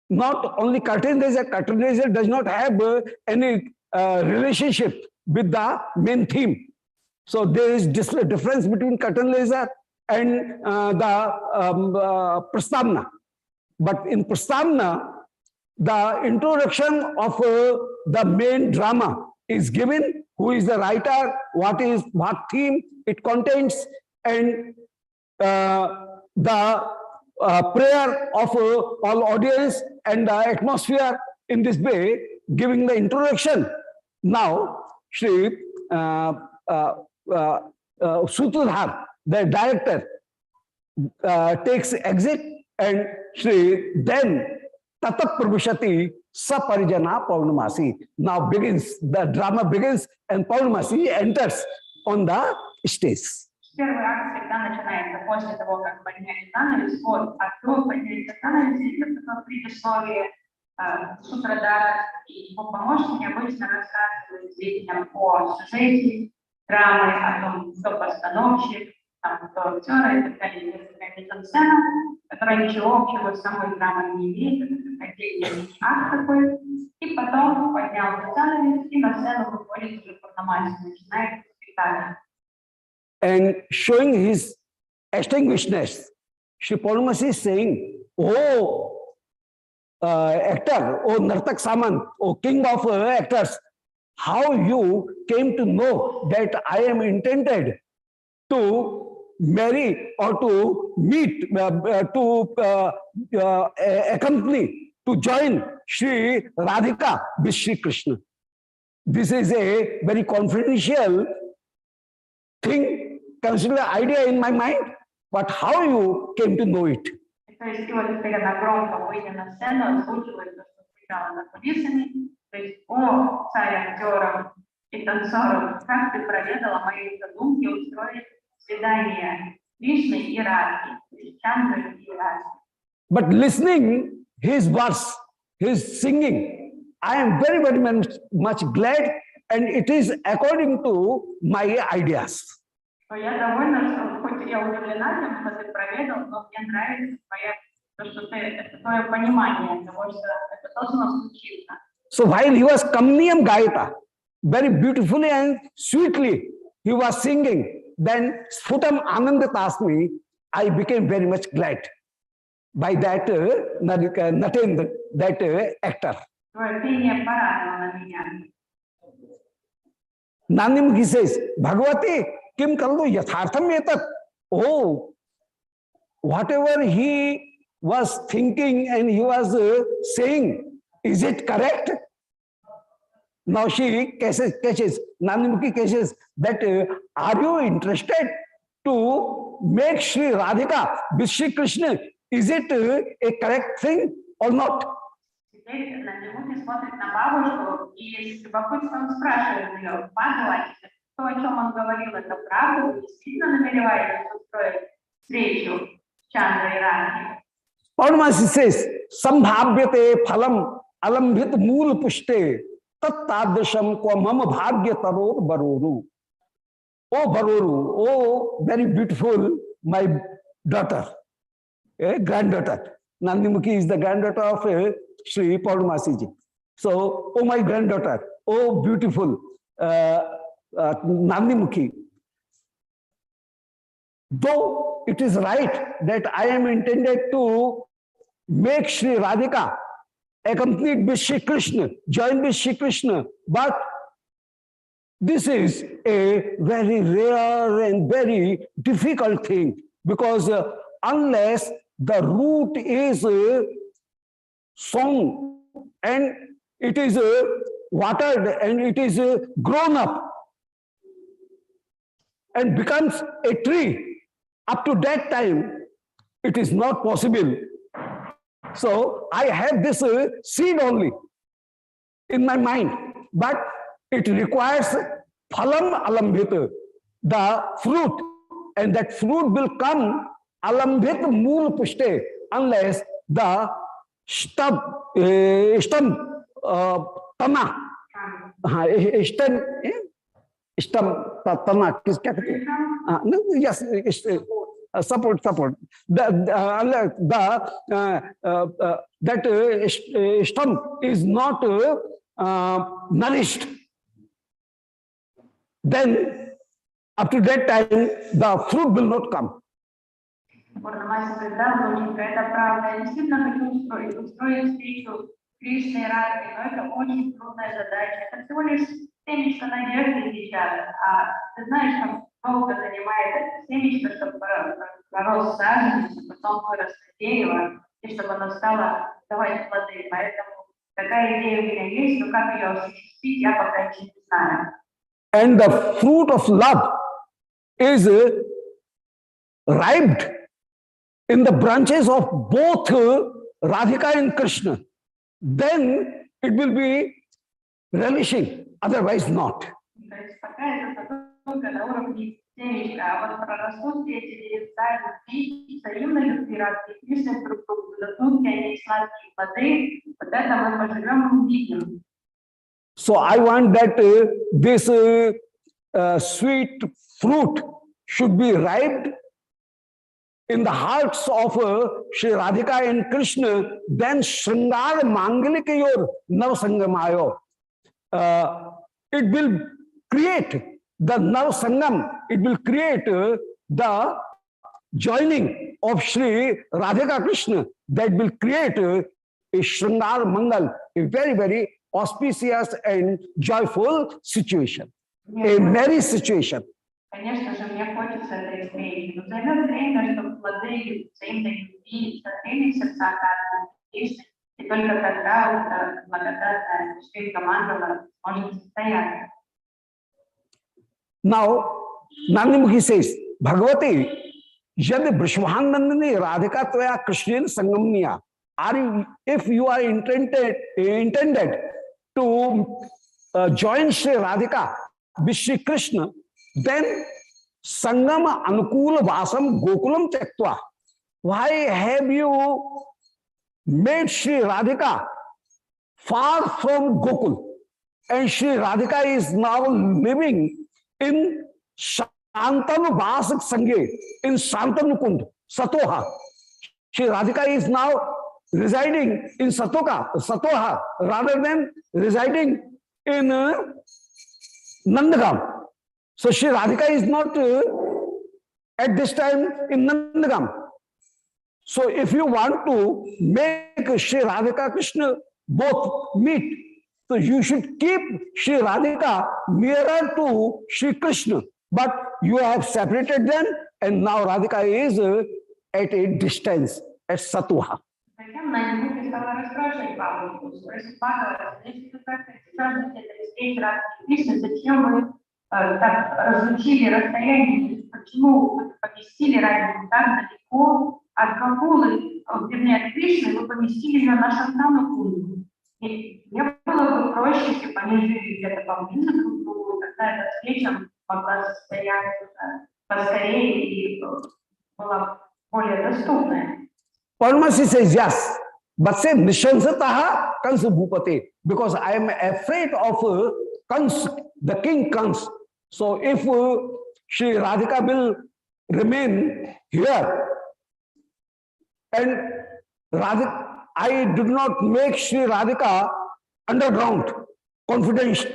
Not only curtain raiser does not have any relationship with the main theme. So there is difference between curtain raiser and the prastavana. But in prastavana, the introduction of the main drama is given, who is the writer, what theme it contains, and the prayer of all audience and the atmosphere in this way, giving the introduction. Now, Shri Sutradhar, the director, takes exit, and Shri then Tatat Pravishati Saparijana Paurnamasi. Now begins, the drama begins, and Paurnamasi enters on the stage. Первый акт всегда начинается после того, как подняли занавес. Вот, а до поднятия занавеса идет такое предисловие Сутрадара, и его помощники обычно рассказывают детям о сюжете драмы, о том, кто постановщик, кто актер, и так далее. Это такая мизансцена, которая ничего общего с самой драмой не имеет, это отдельный акт такой. И потом поднялся занавес, и на сцену выходит уже Пурнамаси, начинает спектакль. And showing his extinguishedness, Shri Paurnamasi is saying, "Oh, actor, oh Nartak Saman, oh king of actors, how you came to know that I am intended to marry or to meet, to accompany, to join Shri Radhika with Shri Krishna. This is a very confidential thing, consider idea in my mind, but how you came to know it?" То есть, и вот теперь она громко, выйдя на сцену, озвучивает то, что сказала за кулисами. То есть, о, царь актеров и танцоров, как ты проведала мои задумки устроить свидание Кришны и Радхи, то есть Чандры и Радхи. But listening his verse, his singing, I am very, very much glad, and it is according to my ideas. Я довольна, что хоть я удивлена тем, что ты проведал, но мне нравится твое понимание того, что это должно случиться. So while he was Kamniyam Gayata, very beautifully and sweetly he was singing, then Sfutam Anandatasmi, I became very much glad by that Natendra, that actor. Твое пение порадовало меня. Nandimukhi says, "Bhagavati, kim kallo yathartham etat." Oh, whatever he was thinking and he was saying, is it correct? Now she catches, Nandimukhi catches that, are you interested to make Shri Radhika with Shri Krishna? Is it a correct thing or not? Теперь Нандимути смотрит на бабушку и с любопытством спрашивает ее: «Бабушка, то, о чем он говорил, это правда? Вы действительно намереваетесь устроить встречу с Чандрой и Радхой?» Purnamasi says, Sambhavyate phalam alambhit mool pushte tattadrisham kwa mama bhagya taror baroru. Oh Baroru, oh very beautiful, my daughter, granddaughter. Nandimukhi is the granddaughter of Sri Purnamasi ji. So, oh my granddaughter, oh beautiful Nandimukhi. Though it is right that I am intended to make Sri Radhika accompanied with Sri Krishna, join with Sri Krishna, but this is a very rare and very difficult thing, because unless the root is sown and it is watered and it is grown up and becomes a tree, up to that time it is not possible. So I have this seed only in my mind, but it requires phalam alambhit, the fruit, and that fruit will come alambhit mool pushte, unless the stump, tana, tana, yes, support. That stump is not nourished. Then, up to that time, the fruit will not come. Пурнамаси сказал, Луненька, это правда. Я действительно хочу устроить встречу Кришны и Радхи, но это очень трудная задача. Это всего лишь семечко надежды сейчас, а ты знаешь, как долго занимает это семечко, чтобы пророс саженец, потом выросло дерево, и чтобы оно стало давать плоды. Поэтому такая идея у меня есть, но как ее осуществить, я пока еще не знаю. And the fruit of love is ripe in the branches of both Radhika and Krishna. Then it will be relishing, otherwise not. То есть пока это только на уровне семечка, а вот прорастут эти деревца любви, взаимной любви, Радхи и Кришны друг к другу, дадут они сладкие плоды, вот это мы поживем и увидим. So I want that this sweet fruit should be ripe in the hearts of Sri Radhika and Krishna, then Shringar Mangalikayor Navasangamayo. It will create the Navasangam, it will create the joining of Sri Radhika Krishna, that will create a Shringar Mangal, a very, very auspicious and joyful situation, a merry situation. Конечно же, мне хочется этой встречи, но займет время, чтобы плоды взаимной любви созрели в сердцах Радхи и Кришны, и только тогда эта благодатная вечеринка Мангала может состояться. Now, Nandimukhi says, Bhagavati, yad Brishvanandani Radhika Tvaya Krishna Sangamniya, if you are intended to join Sri Radhika with Sri Krishna, then Sangama Anukula Vasam Gokulam Tektva. Why have you made Sri Radhika far from Gokul? And Sri Radhika is now living in Shantanu Vasak Sangye, in Shantanu Kund, Satoha. Sri Radhika is now residing in Satoha, rather than residing in Nandagam. So Sri Radhika is not at this time in Nandagam. So if you want to make Sri Radhika Krishna both meet, so you should keep Sri Radhika nearer to Sri Krishna. But you have separated them, and now Radhika is at a distance, at Satuha. Затем Нандимути стала расспрашивать бабушку, спросить Бхагавата, если вы как-то связываете это встречи Радхи и Кришны, зачем вы так разлучили расстояние, почему вы поместили разницу так далеко от Гокулы, вернее, от Кришны, вы поместили ее на Шантану Кунду. И мне было бы проще, если бы они жили где-то поближе друг к другу, и тогда эта встреча могла состояться поскорее и была более доступная. Parmasi says yes, but say nishansataha Kans Bhupate, because I am afraid of Kans, the king Kans. So if Shri Radhika will remain here and Radhika, I did not make Shri Radhika underground, confidence,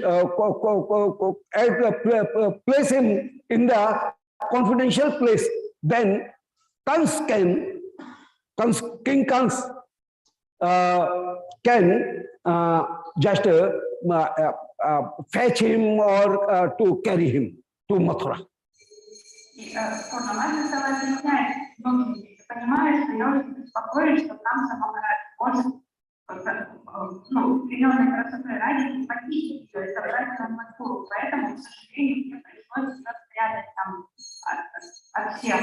place him in the confidential place, then Kans can, King Kans can just fetch him or to carry him to Mathura. И Пурнамаси стала объяснять, ну, ты понимаешь, что я уже беспокоюсь, что там сама может, ну, определенной красоты ради похитить ее и забрать на Матуру. Поэтому, к сожалению, мне пришлось ее спрятать там от всех.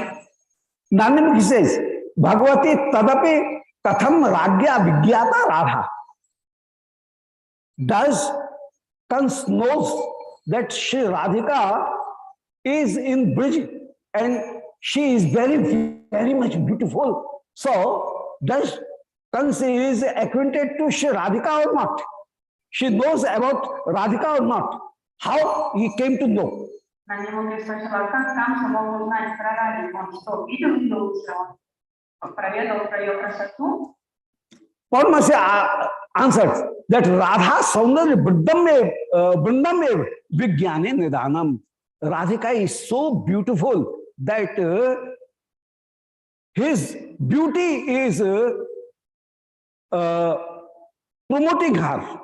Nandimukhi says, Bhagavati tadapi katham ragya vigyata radha. Does Kans knows that Shri Radhika is in Brij and she is very, very much beautiful. So, does Kans is acquainted to Shri Radhika or not? She knows about Radhika or not? How he came to know? На него прислышала, как Камса мог узнать про Радику, он что, видел ее уже, он проведал про ее красоту. Parmasi answered that Radha Saundarya Vrindamev Vigyane Nidanam. Radhika is so beautiful that his beauty is promoting her.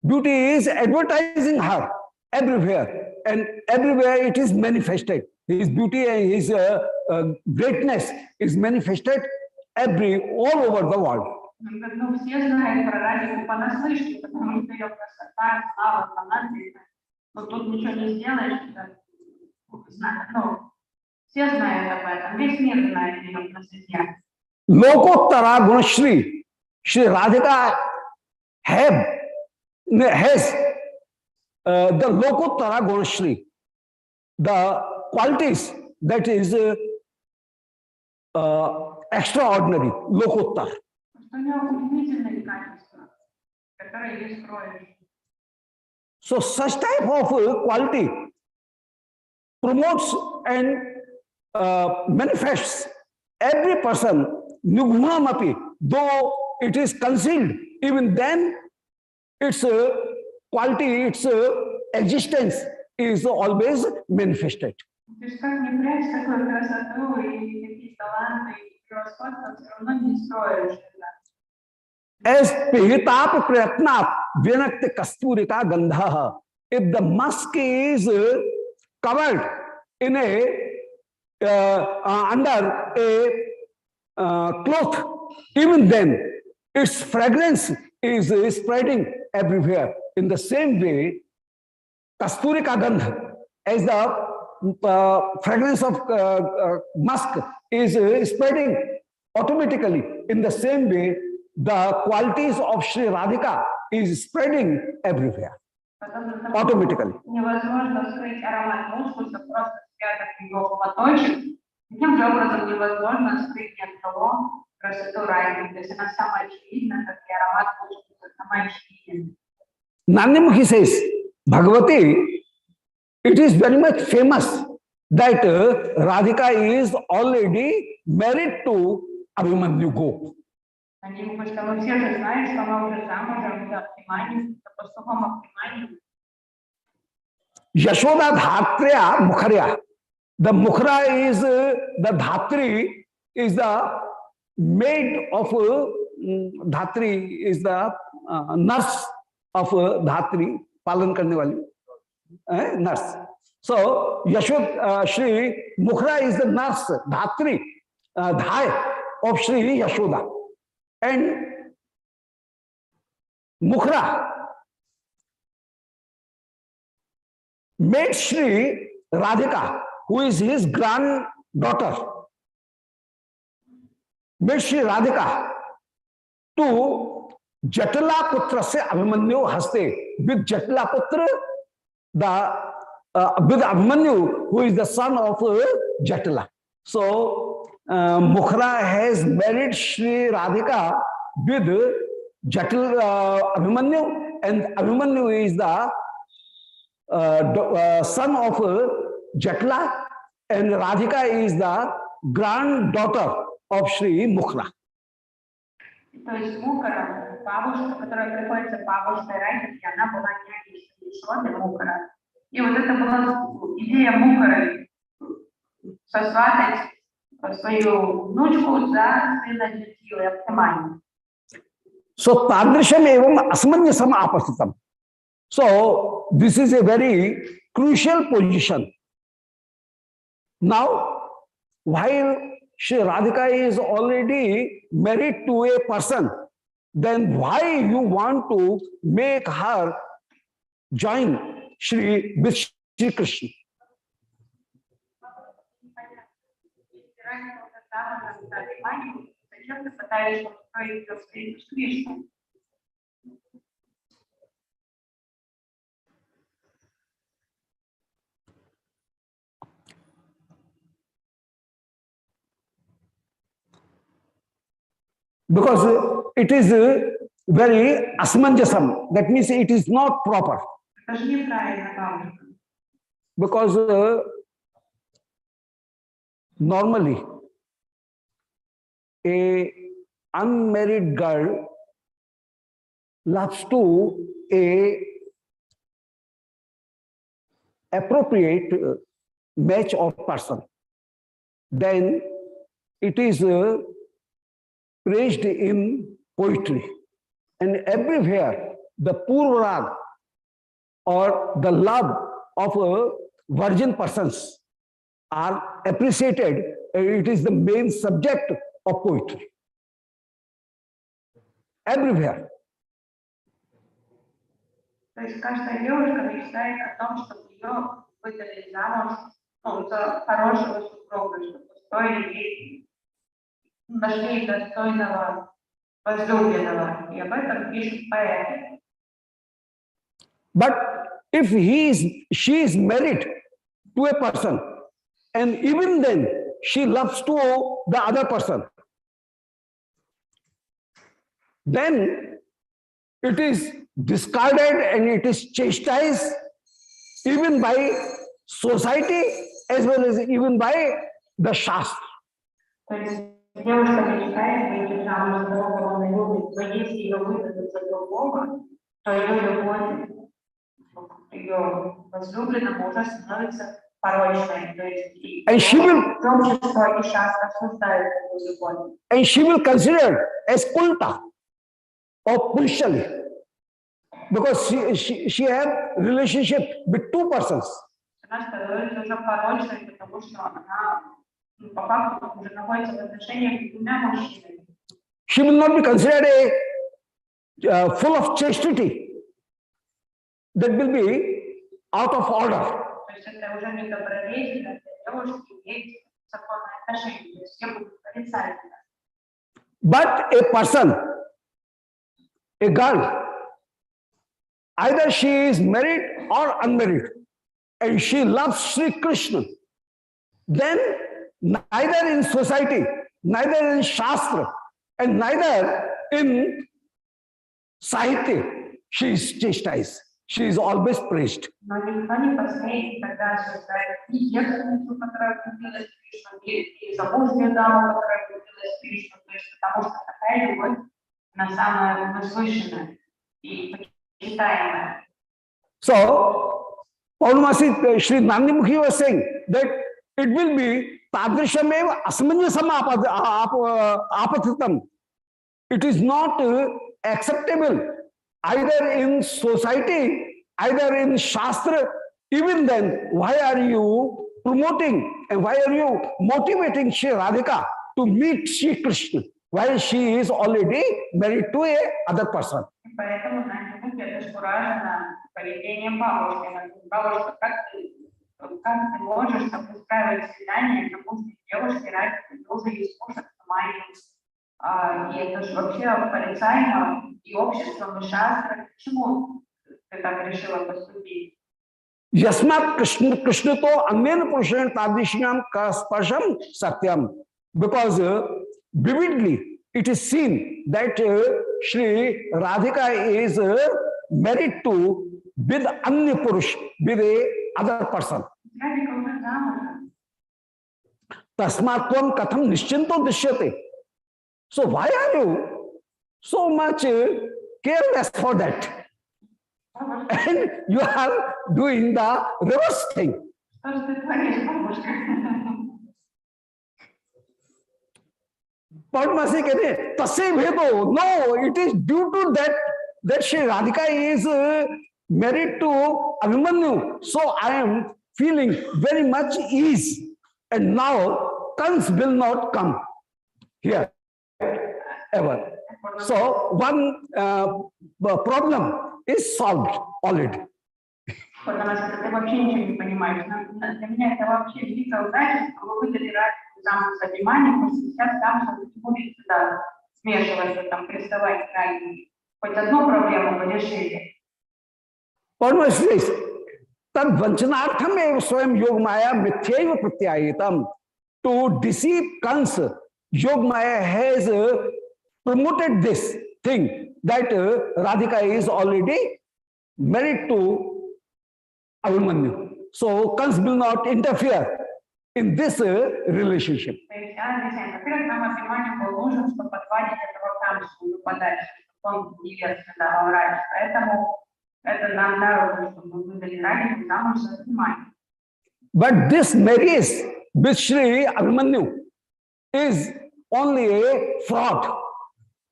Beauty is advertising her everywhere, and everywhere it is manifested. His beauty and his greatness is manifested all over the world. Ну, все знают про Радику понаслышке, потому что ее красота, слава, она видна. Но тут ничего не сделаешь, ну, все знают об этом, весь мир знает ее красоте. Lokottara Gunashri, Shri Radhika has the Lokottara Gunashri, the qualities that is extraordinary, Lokottara. So such type of quality promotes and manifests every person, Nughnamapi, though it is concealed, even then its quality, its existence is always manifested. As Pihitap Prayatnat Vinakti Kasturika Gandha, if the musk is covered in under a cloth, even then its fragrance is spreading everywhere. In the same way, Kasturika Gandha, as the fragrance of musk is spreading automatically, in the same way, the qualities of Shri Radhika is spreading everywhere, automatically. Невозможно скрыть аромат мускуса, просто спрятав его в платочек. Таким же образом невозможно скрыть от того красоту Радики. То есть она самая очевидна, как и аромат мускуса, самая очевидна. Nandimukhi says, Bhagavati, it is very much famous that Radhika is already married to Abhimanyu Gop. Потому что мы все же знаем, что она уже замужем за Абхиманью, за пастухом Абхиманью. Yashoda Dhatrya Mukharya. The Mukhra is the Dhatri, is the maid of Dhatri, is the nurse of Dhatri, Palan karne wali, nurse. So Yashod Shri Mukhra is the nurse, Dhatri, Dhai of Shri Yashoda. And Mukhra made Shri Radhika, who is his granddaughter, made Shri Radhika to Jatala putra se Abhimanyu haste. With Jatala putra, with Abhimanyu, who is the son of Jatala. So Mukhra has married Sri Radhika with Abhimanyu, and Abhimanyu is the son of Jatla, and Radhika is the granddaughter of Sri Mukhra. То есть Мукара, бабушка, которая приходится бабушкой Радхики, она была няней Шоды Мукара. И вот это была идея Мукары сосватать свою внучку за сына Джитью и Аптамани. So Tadrisham evam asmanyasam apasitam. So this is a very crucial position. Now, while Shri Radhika is already married to a person, then why you want to make her join with Shri Krishna? Because it is very asmanjasam. That means it is not proper. Because normally a unmarried girl loves to a appropriate match of person. Then it is praised in poetry, and everywhere the purvarag or the love of virgin persons are appreciated. It is the main subject of poetry everywhere. То есть каждая девушка мечтает о том, чтобы ее выдали замуж за хорошего супруга, чтобы устроили ей, нашли достойного возлюбленного. И об этом пишут поэты. But if she is married to a person, and even then she loves to the other person, then it is discarded and it is chastised even by society as well as even by the Shastra. То есть девушка мечтает выйти замуж за того, кого она любит, но если ее выдадут за другого, то ее любовь, ее возлюбленному уже становится порочной. То есть общество и Шастра осуждают эту любовь. And she will consider as kulta or pushali, because she have relationship with two persons. Она становится уже порочной, потому что она по факту уже находится в отношениях с двумя мужчинами. She will not be considered a full of chastity. That will be out of order. То есть это уже не добродетельно для девушки иметь законные отношения, то есть все будут порицательны. But a person, a girl, either she is married or unmarried, and she loves Sri Krishna, then neither in society, neither in Shastra, and neither in Sahitya, she is chastised. She is always praised. Но никто не посмеет тогда создать ни девственницу, которая влюбилась в Кришну, ни замужнюю даму, которая влюбилась в Кришну, то есть потому что такая любовь, она самая возвышенная и почитаемая. So, Paurnamasi, Sri Nandimukhi was saying that it will be Tadrishameva Asmanyasam apatitam. It is not acceptable either in society, either in Shastra. Even then, why are you promoting and why are you motivating Shri Radhika to meet Shri Krishna while she is already married to a other person? Поэтому Нандимухи обескуражена поведением бабушки. Бабушка, как ты можешь устраивать свидание, допустим, девушке, ради уже есть муж, И это же вообще порицаемо и обществом, и шастрой. Почему ты так решила поступить? Yasmat Krishna to Anven Purushan Tadrishinam Kaspasham Satyam. Because vividly it is seen that Shri Radhika is married to with Anya Purush, with a other person. Радика уже замужем. Tasmatvam Katham Nischinto Dishyate. So why are you so much careless for that? And you are doing the reverse thing. Что же ты творишь, бабушка? Padmasi कहते तसे भेदो. No, it is due to that Shri Radhika is married to Abhimanyu. So I am feeling very much ease. And now Kans will not come here ever. So one problem is solved already. Потому что ты вообще ничего не понимаешь. Для меня это вообще великая удача, что вы выдали Радику замуж за внимание, потому что сейчас замуж не будет сюда смешиваться, там, приставать к Радике. Хоть одну проблему вы решили. Almost this. Tad vanchanaartham eva swayam yogmaya mithyaeva pratyayitam. To deceive Kansa, Yogmaya has promoted this thing that Radhika is already married to Abhimanyu. So Kans will not interfere in this relationship. Во-первых, нам Абхиманью был нужен, чтобы подводить этого Камсу подальше, чтобы он не лез сюда во врач. Поэтому это нам дорого, чтобы мы выдали Радику замуж за Абхиманью. But this marriage with Shri Abhimanyu is only a fraud.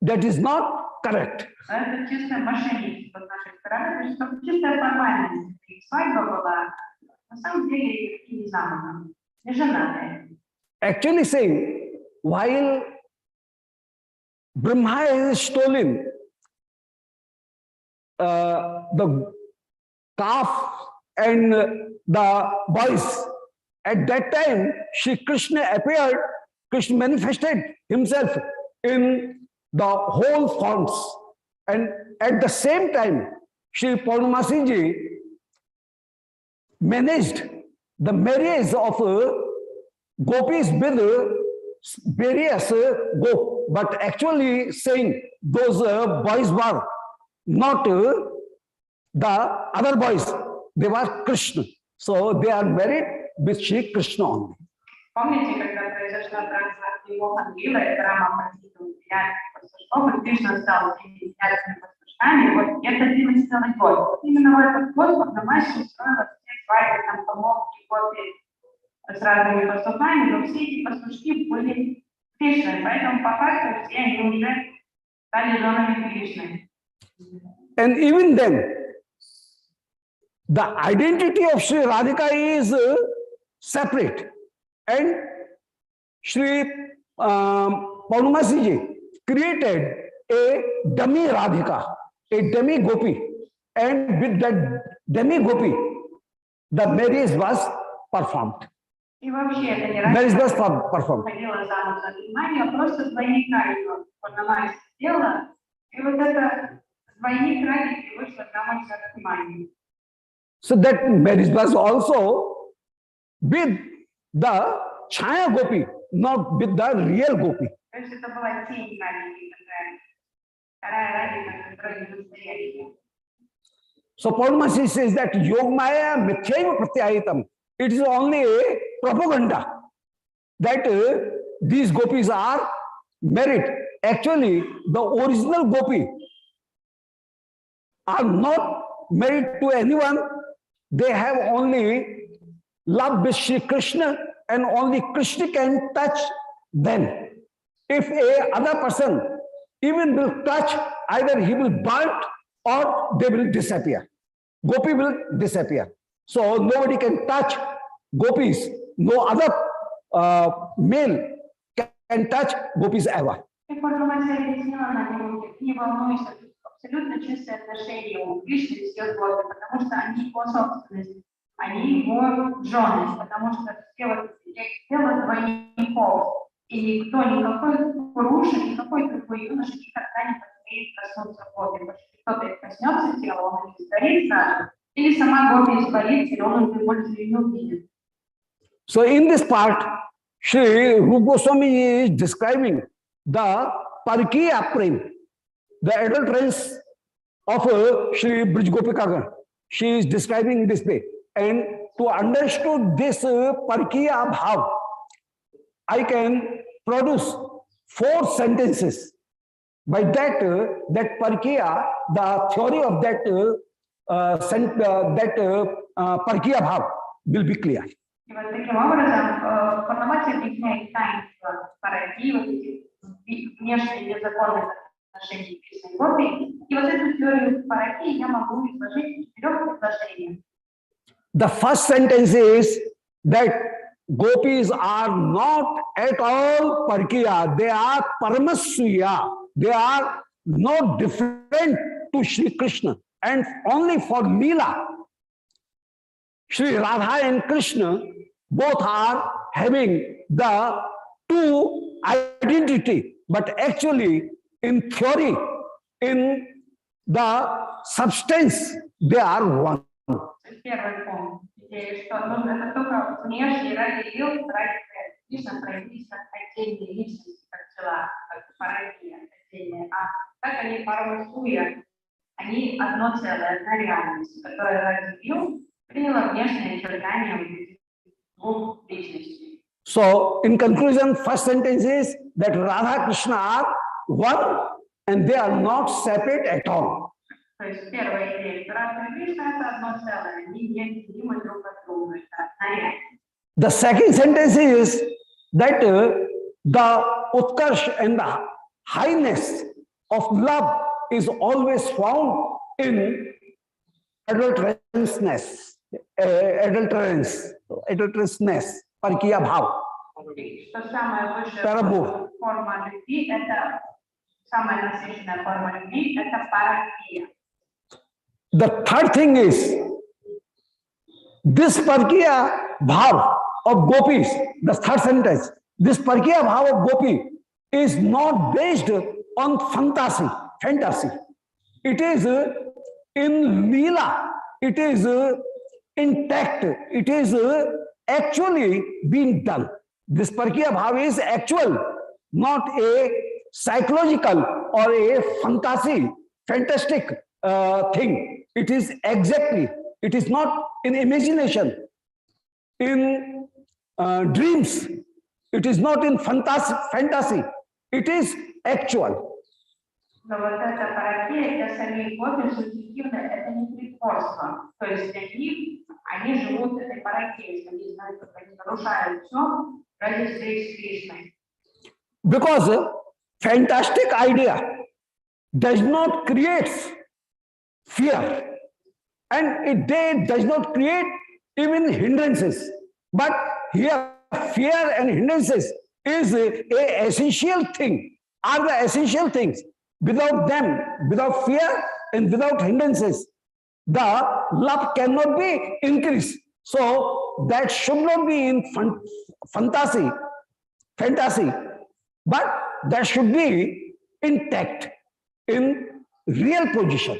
That is not correct. Это чистое мошенничество с нашей стороны, чтобы чистая формальность. И свадьба была, на самом деле, не замужем, не женатая. Actually saying, while Brahma has stolen the calf and the boys, at that time, Shri Krishna appeared, Krishna manifested himself in the whole forms. And at the same time, Shri Purnamasi ji managed the marriage of gopis with various gop. But actually saying those boys were not the other boys, they were Krishna. So they are married with Shri Krishna only. Помните, когда произошла трансляция Мохан Лила, и Рама Пратита Пастушков, и Кришна стал девятыми пастушками, вот это 11 год. Именно в этот год Пурнамаши устроила все свадьбы, там, помолвки, копии с разными пастухами, но все эти пастушки были Кришной, поэтому по факту все они уже стали женами Кришны. And even then, the identity of Shri Radhika is separate. And Shri Purnamasi ji created a dummy Radhika, a dummy gopi. And with that dummy gopi, the marriage was performed. И вообще это не Marriage was Радика performed. ходила замуж за внимание, а просто двойника ее Пурнамаши сделала, и вот это двойник Радики вышла замуж за внимание. So that marriage was also with the Chaya Gopi, not with the real Gopi. То есть это была тень Радики такая, вторая Радика, которая не настоящая. So Purnamasi says that Yogmaya Mithyaiva Pratyayitam. It is only a propaganda that these gopis are married. Actually, the original gopi are not married to anyone. They have only love with Shri Krishna, and only Krishna can touch them. If a other person even will touch, either he will burn or they will disappear. Gopi will disappear. So nobody can touch gopis. No other male can touch gopis ever. И Пурнамаши объяснила на него, не волнуйся, абсолютно чистые отношения у Кришны и все годы, потому что они его собственность, они его жены, потому что все вот дело двойников. И никто, никакой Пуруша, никакой другой юноша никогда не посмеет коснуться Гопи. Потому что кто-то их коснется тела, он или сгорит сразу, или сама Гопи испарится, и он уже больше ее не увидит. So in this part, Sri Rupa Goswami is describing the Parkiya Prem, the adulterance of Sri Brij Gopikagan. She is describing this way. And to understand this Parkiya Bhav, I can produce 4 sentences. By that, that Parkiya, the theory of that, Parkiya Bhav will be clear. И вот таким образом Парнамати объясняет таинство парадии, вот эти внешние незаконные отношения песни Гопи. И вот эту теорию парадии я могу изложить в 4 предложениях. The first sentence is that gopis are not at all Parkiya, they are Paramasya. They are not different to Sri Krishna. And only for Leela, Sri Radha and Krishna both are having the 2 identity, but actually in theory, in the substance, they are one. Первый пункт. Что это только внешний ради дел, ради Кришна проявились как отдельные личности, как тела, как парадия отдельные. А как они парамасуя, они одно целое, одна реальность, которая ради дел приняла внешнее очертание двух личностей. So, in conclusion, first sentence is that Radha Krishna are one and they are not separate at all. То есть первая идея, что Радха и Кришна это одно целое, они неотделимы друг от друга, это одна реальность. The second sentence is that the utkarsh and the highness of love is always found in adulterousness, Parkiya Bhav. Что самая высшая форма любви, это самая насыщенная форма любви, это паракия. The third thing is, this Parkiya Bhav of gopis, the third sentence, this Parkiya Bhav of gopi is not based on fantasy. It is in Leela, it is intact, it is actually being done. This Parkiya Bhav is actual, not a psychological or a fantastic thing. It is exactly, it is not in imagination, in dreams, it is not in fantasy, it is actual. Но вот эта паракия для самих гопи субъективно, это не притворство. То есть для них они живут этой паракией, они знают, как они нарушают все ради встречи с Кришной. Because fantastic idea does not create fear, and it does not create even hindrances. But here, fear and hindrances is a essential thing, are the essential things. Without them, without fear and without hindrances, the love cannot be increased. So that should not be in fantasy, but that should be intact in real position.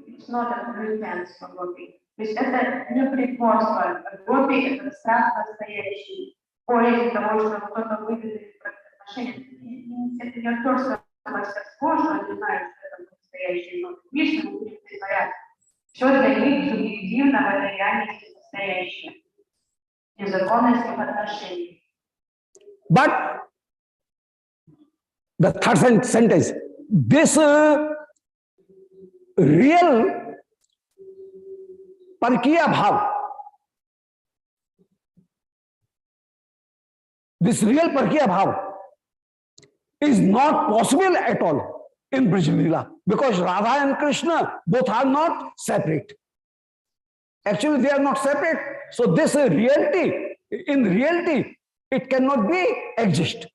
It's not a pretense for гопи. То есть это не притворство. Гопи — это страх настоящий. Боязнь того, что кто-то выведет отношения. Это не актерское мастерство, что они знают, что это настоящий, но Кришна будет притворяться. Все для них субъективно в этой реальности настоящее. Незаконность их отношений. But the third sentence, this real Parkiya Bhav, this real Parkiya Bhav is not possible at all in Brij Leela, because Radha and Krishna both are not separate. Actually, they are not separate. So this reality, in reality, it cannot be exist.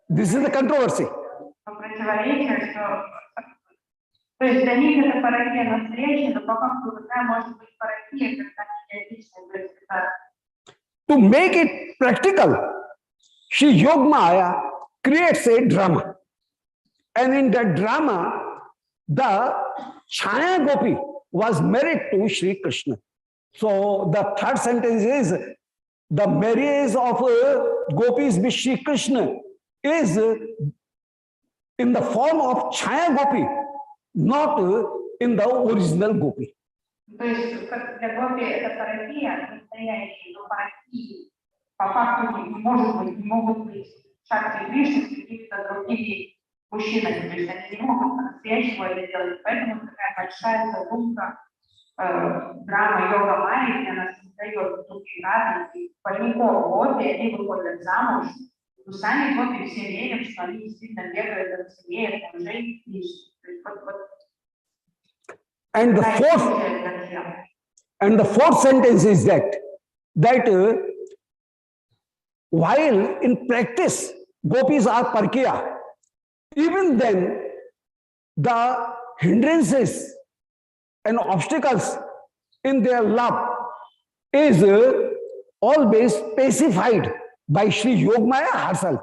This is the controversy. То есть для них это паракия настоящая, но по факту какая может быть паракия, когда идеалистичная, то есть это To make it practical, Sri Yogmaya creates a drama. And in that drama, the Chaya Gopi was married to Sri Krishna. So the third sentence is the marriage of gopis with Sri Krishna is in the form of Chaya Gopi, not in the original Gopi. То есть как для Гоби это паракия, настоящая, но паракии по факту не может быть, не могут быть Шакти Кришны с какими-то другими мужчинами, то есть они не могут по-настоящему это делать. Поэтому такая большая задумка драма Йога Майи, где она создает духи и по нему Гоби, они выходят замуж, но сами Гоби все верят, что они действительно бегают от семьи, от мужей и Кришны. And the fourth sentence is that while in practice gopis are parkya, even then the hindrances and obstacles in their love is always pacified by Sri Yogmaya herself.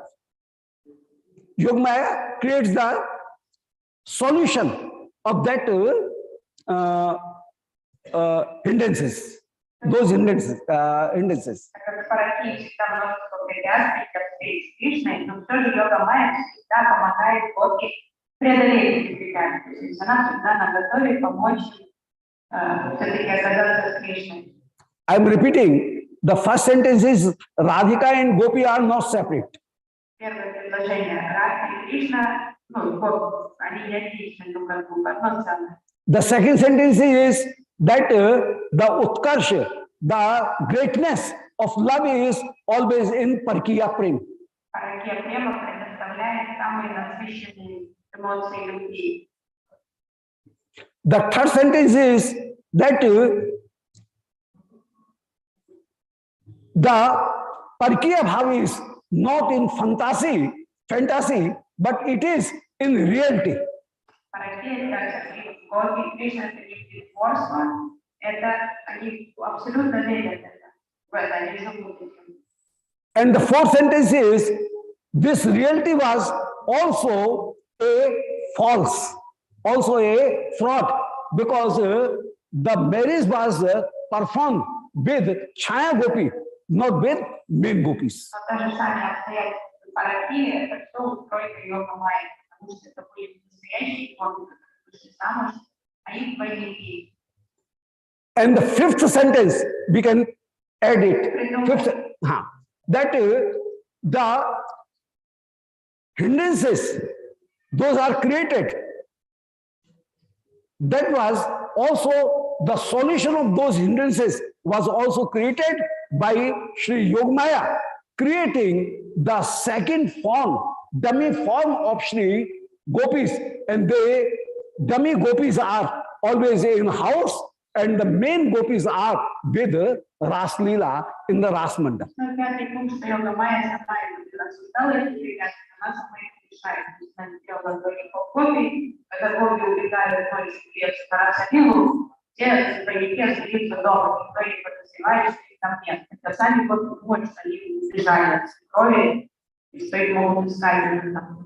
Yogmaya creates the solution of that hindrances, those hindrances. Как паракия всегда множество препятствий для встречи с Кришной, но все же Йога Майя всегда помогает Гоби преодолеть эти препятствия. То есть она всегда наготове помочь все-таки оказаться с Кришной. I'm repeating, the first sentence is Radhika and Gopi are not separate. Первое предложение Радха и Кришна, Гоби, они не отличны друг от друга, одно целое. The second sentence is that the Utkarsha, the greatness of love is always in Parkiya Prem. Паракия Према предоставляет самые насыщенные эмоции любви. The third sentence is that the Parkiya Bhav is not in fantasy, but it is in reality. Паракия также Гоби и Кришна это не притворство, это они абсолютно верят в это, они живут этим. And the fourth sentence is, this reality was also a false, also a fraud, because the marriage was performed with Chaya Gopi, not with main gopis. Но то же самое обстоятельство паракия, это все устройка Йога Майи, потому что это были настоящие Гоби, которые вышли замуж, а их двойники. And the fifth sentence, we can add it. That the hindrances, those are created. That was also the solution of those hindrances was also created by Sri Yogmaya, creating the second form, dummy form of Sri Gopis, and they dummy gopis are always in house, and the main gopis are with Ras Leela in the Ras Mandal. Пятый пункт, что Йога Майя сама создала эти препятствия, она сама их решает. Она сделала двойников Гоби, когда Гоби убегают в море себе в Раса Лилу, все двойники остаются дома, никто не подозревает, что их там нет. Это сами Гоби думают, что они убежали от свекрови, и что их могут искать там.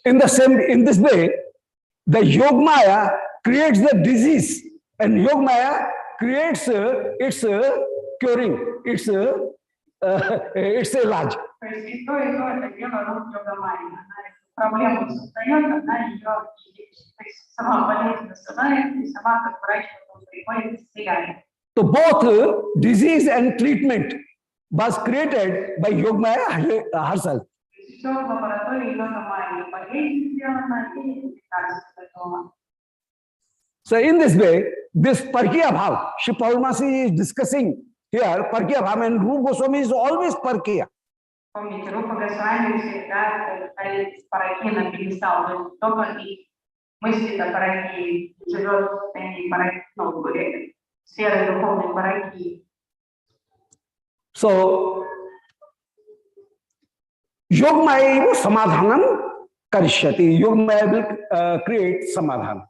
In this way, the Yogmaya creates the disease, and Yogmaya creates its curing, its ilaj. То есть и то это дело рук Йога Майи. Она проблему создает, она ее лечит. То есть сама болезнь создает, и сама как врач потом приходит и исцеляет. So both disease and treatment was created by Yogmaya herself. Все в лаборатории Йога Майи. Болезнь сделана и лекарство готово. So in this way, this Parkiya Bhav, Shri Paurmasi is discussing here, Parkiya Bhav, and Rupa Goswami is always Parkiya. Помните, Рупа Госвами всегда ставит параки на пьедестал, то есть только и мысли-то параки, живет в состоянии параки, сферы духовной параки. So, Yogmaya samadhanam karishyati. Yogmaya will create samadhan.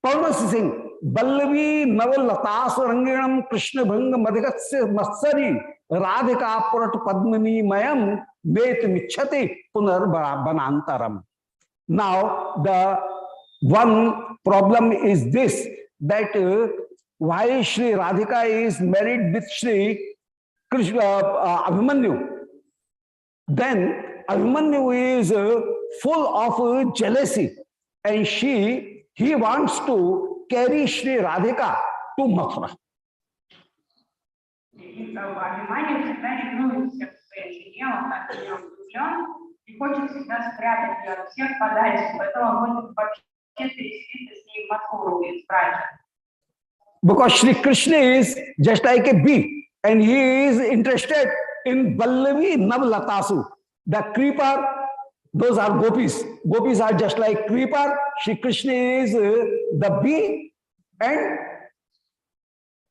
Paurvasi Singh, Ballavi Navalatasu Ranginam Krishna Bhanga Madhigatse Matsari Radhika Purat Padmani Mayam Met Michati Punar Banantaram. Now, the one problem is this, that while Shri Radhika is married with Shri Krishna, Abhimanyu, then Abhimanyu is full of jealousy, and he wants to carry Shri Radhika to Mathura. И хочет всегда спрятать ее от всех подальше, поэтому он будет вообще переселиться с ней в Матхуру и избрать. Because Shri Krishna is just like a bee, and he is interested in Ballavi Navlatasu. The creeper, those are gopis. Gopis are just like creeper. Shri Krishna is the bee, and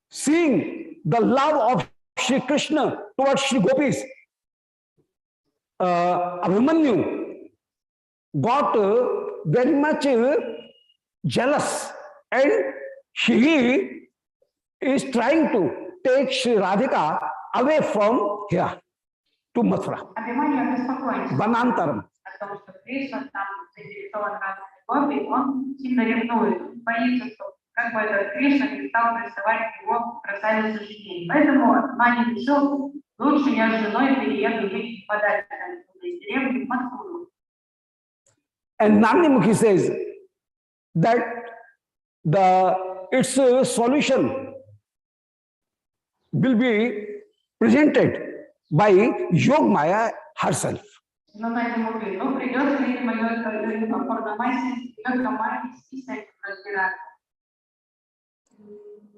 seeing the love of Shri Krishna towards Shri Gopis, Abhimanyu got very much jealous, and he is trying to take Shri Radhika away from here to Mathura. Banantaram. Потому что Кришна там заинтересован в любви, он сильно ревнует, боится, что как бы этот Кришна не стал прессовать его красавицу женей. Поэтому Мани решил, лучше я с женой перееду жить подальше из деревни в Матхуру. And Nandimukhi says that its solution will be presented by Yogmaya herself. Но Нандимукhi говорит, ну придется, видимо, Йога-майя с этим разбираться.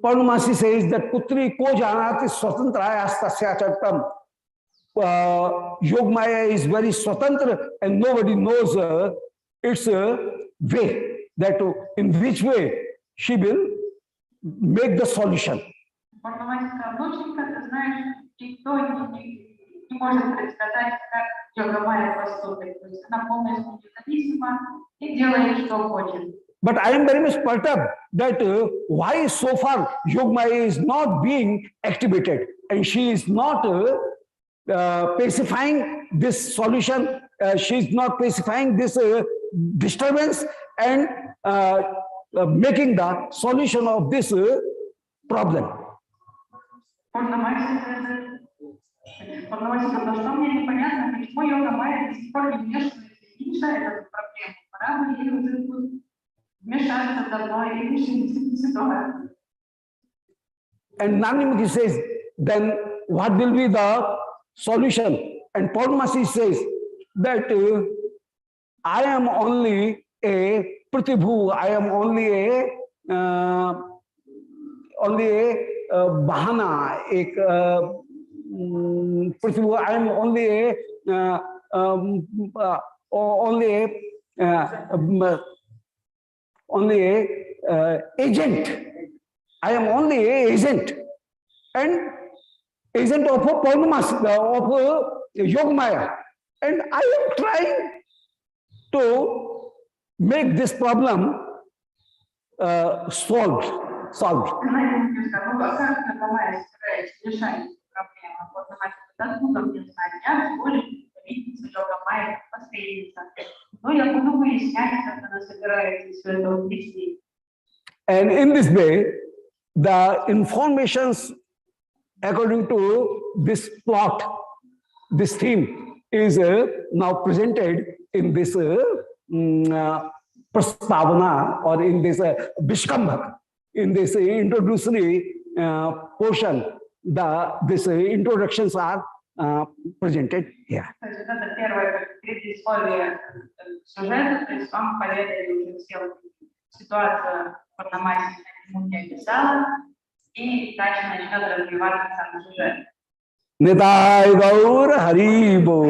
Purnamasi says that Putri ko janati swatantraya astasya chattam. Yogmaya is very swatantra, and nobody knows its way, that in which way she will make the solution. Пурнамаси сказал, доченька, ты знаешь, никто не может предсказать, как Йога-майя поступит. То есть она полностью независима и делает, что хочет. But I am very much perturbed that why so far Yogmaya is not being activated, and she is not pacifying this solution, she is not pacifying this disturbance and making the solution of this problem. Пурнамаси сказал, что мне непонятно, почему Йога-майя до сих пор не вмешивается и не решает эту проблему. Пора бы ей уже вмешаться давно и решить ситуацию. And Nandimukhi says, then what will be the solution? And Purnamasi says that I am only a Pratibhu, I am only a Bahana, Pratibhu, I am only a agent. I am only a agent, and agent of a Purnamasi, of Yogmaya, and I am trying to make this problem solved. And in this way, the informations according to this plot, this theme is now presented in this Prastavana, or in this Vishkambhak, in this introductory portion. These introductions are presented here. Ситуация Пурнамаси описала, и дальше начнет развиваться сам сюжет. Nitai Gaur Hari Bol.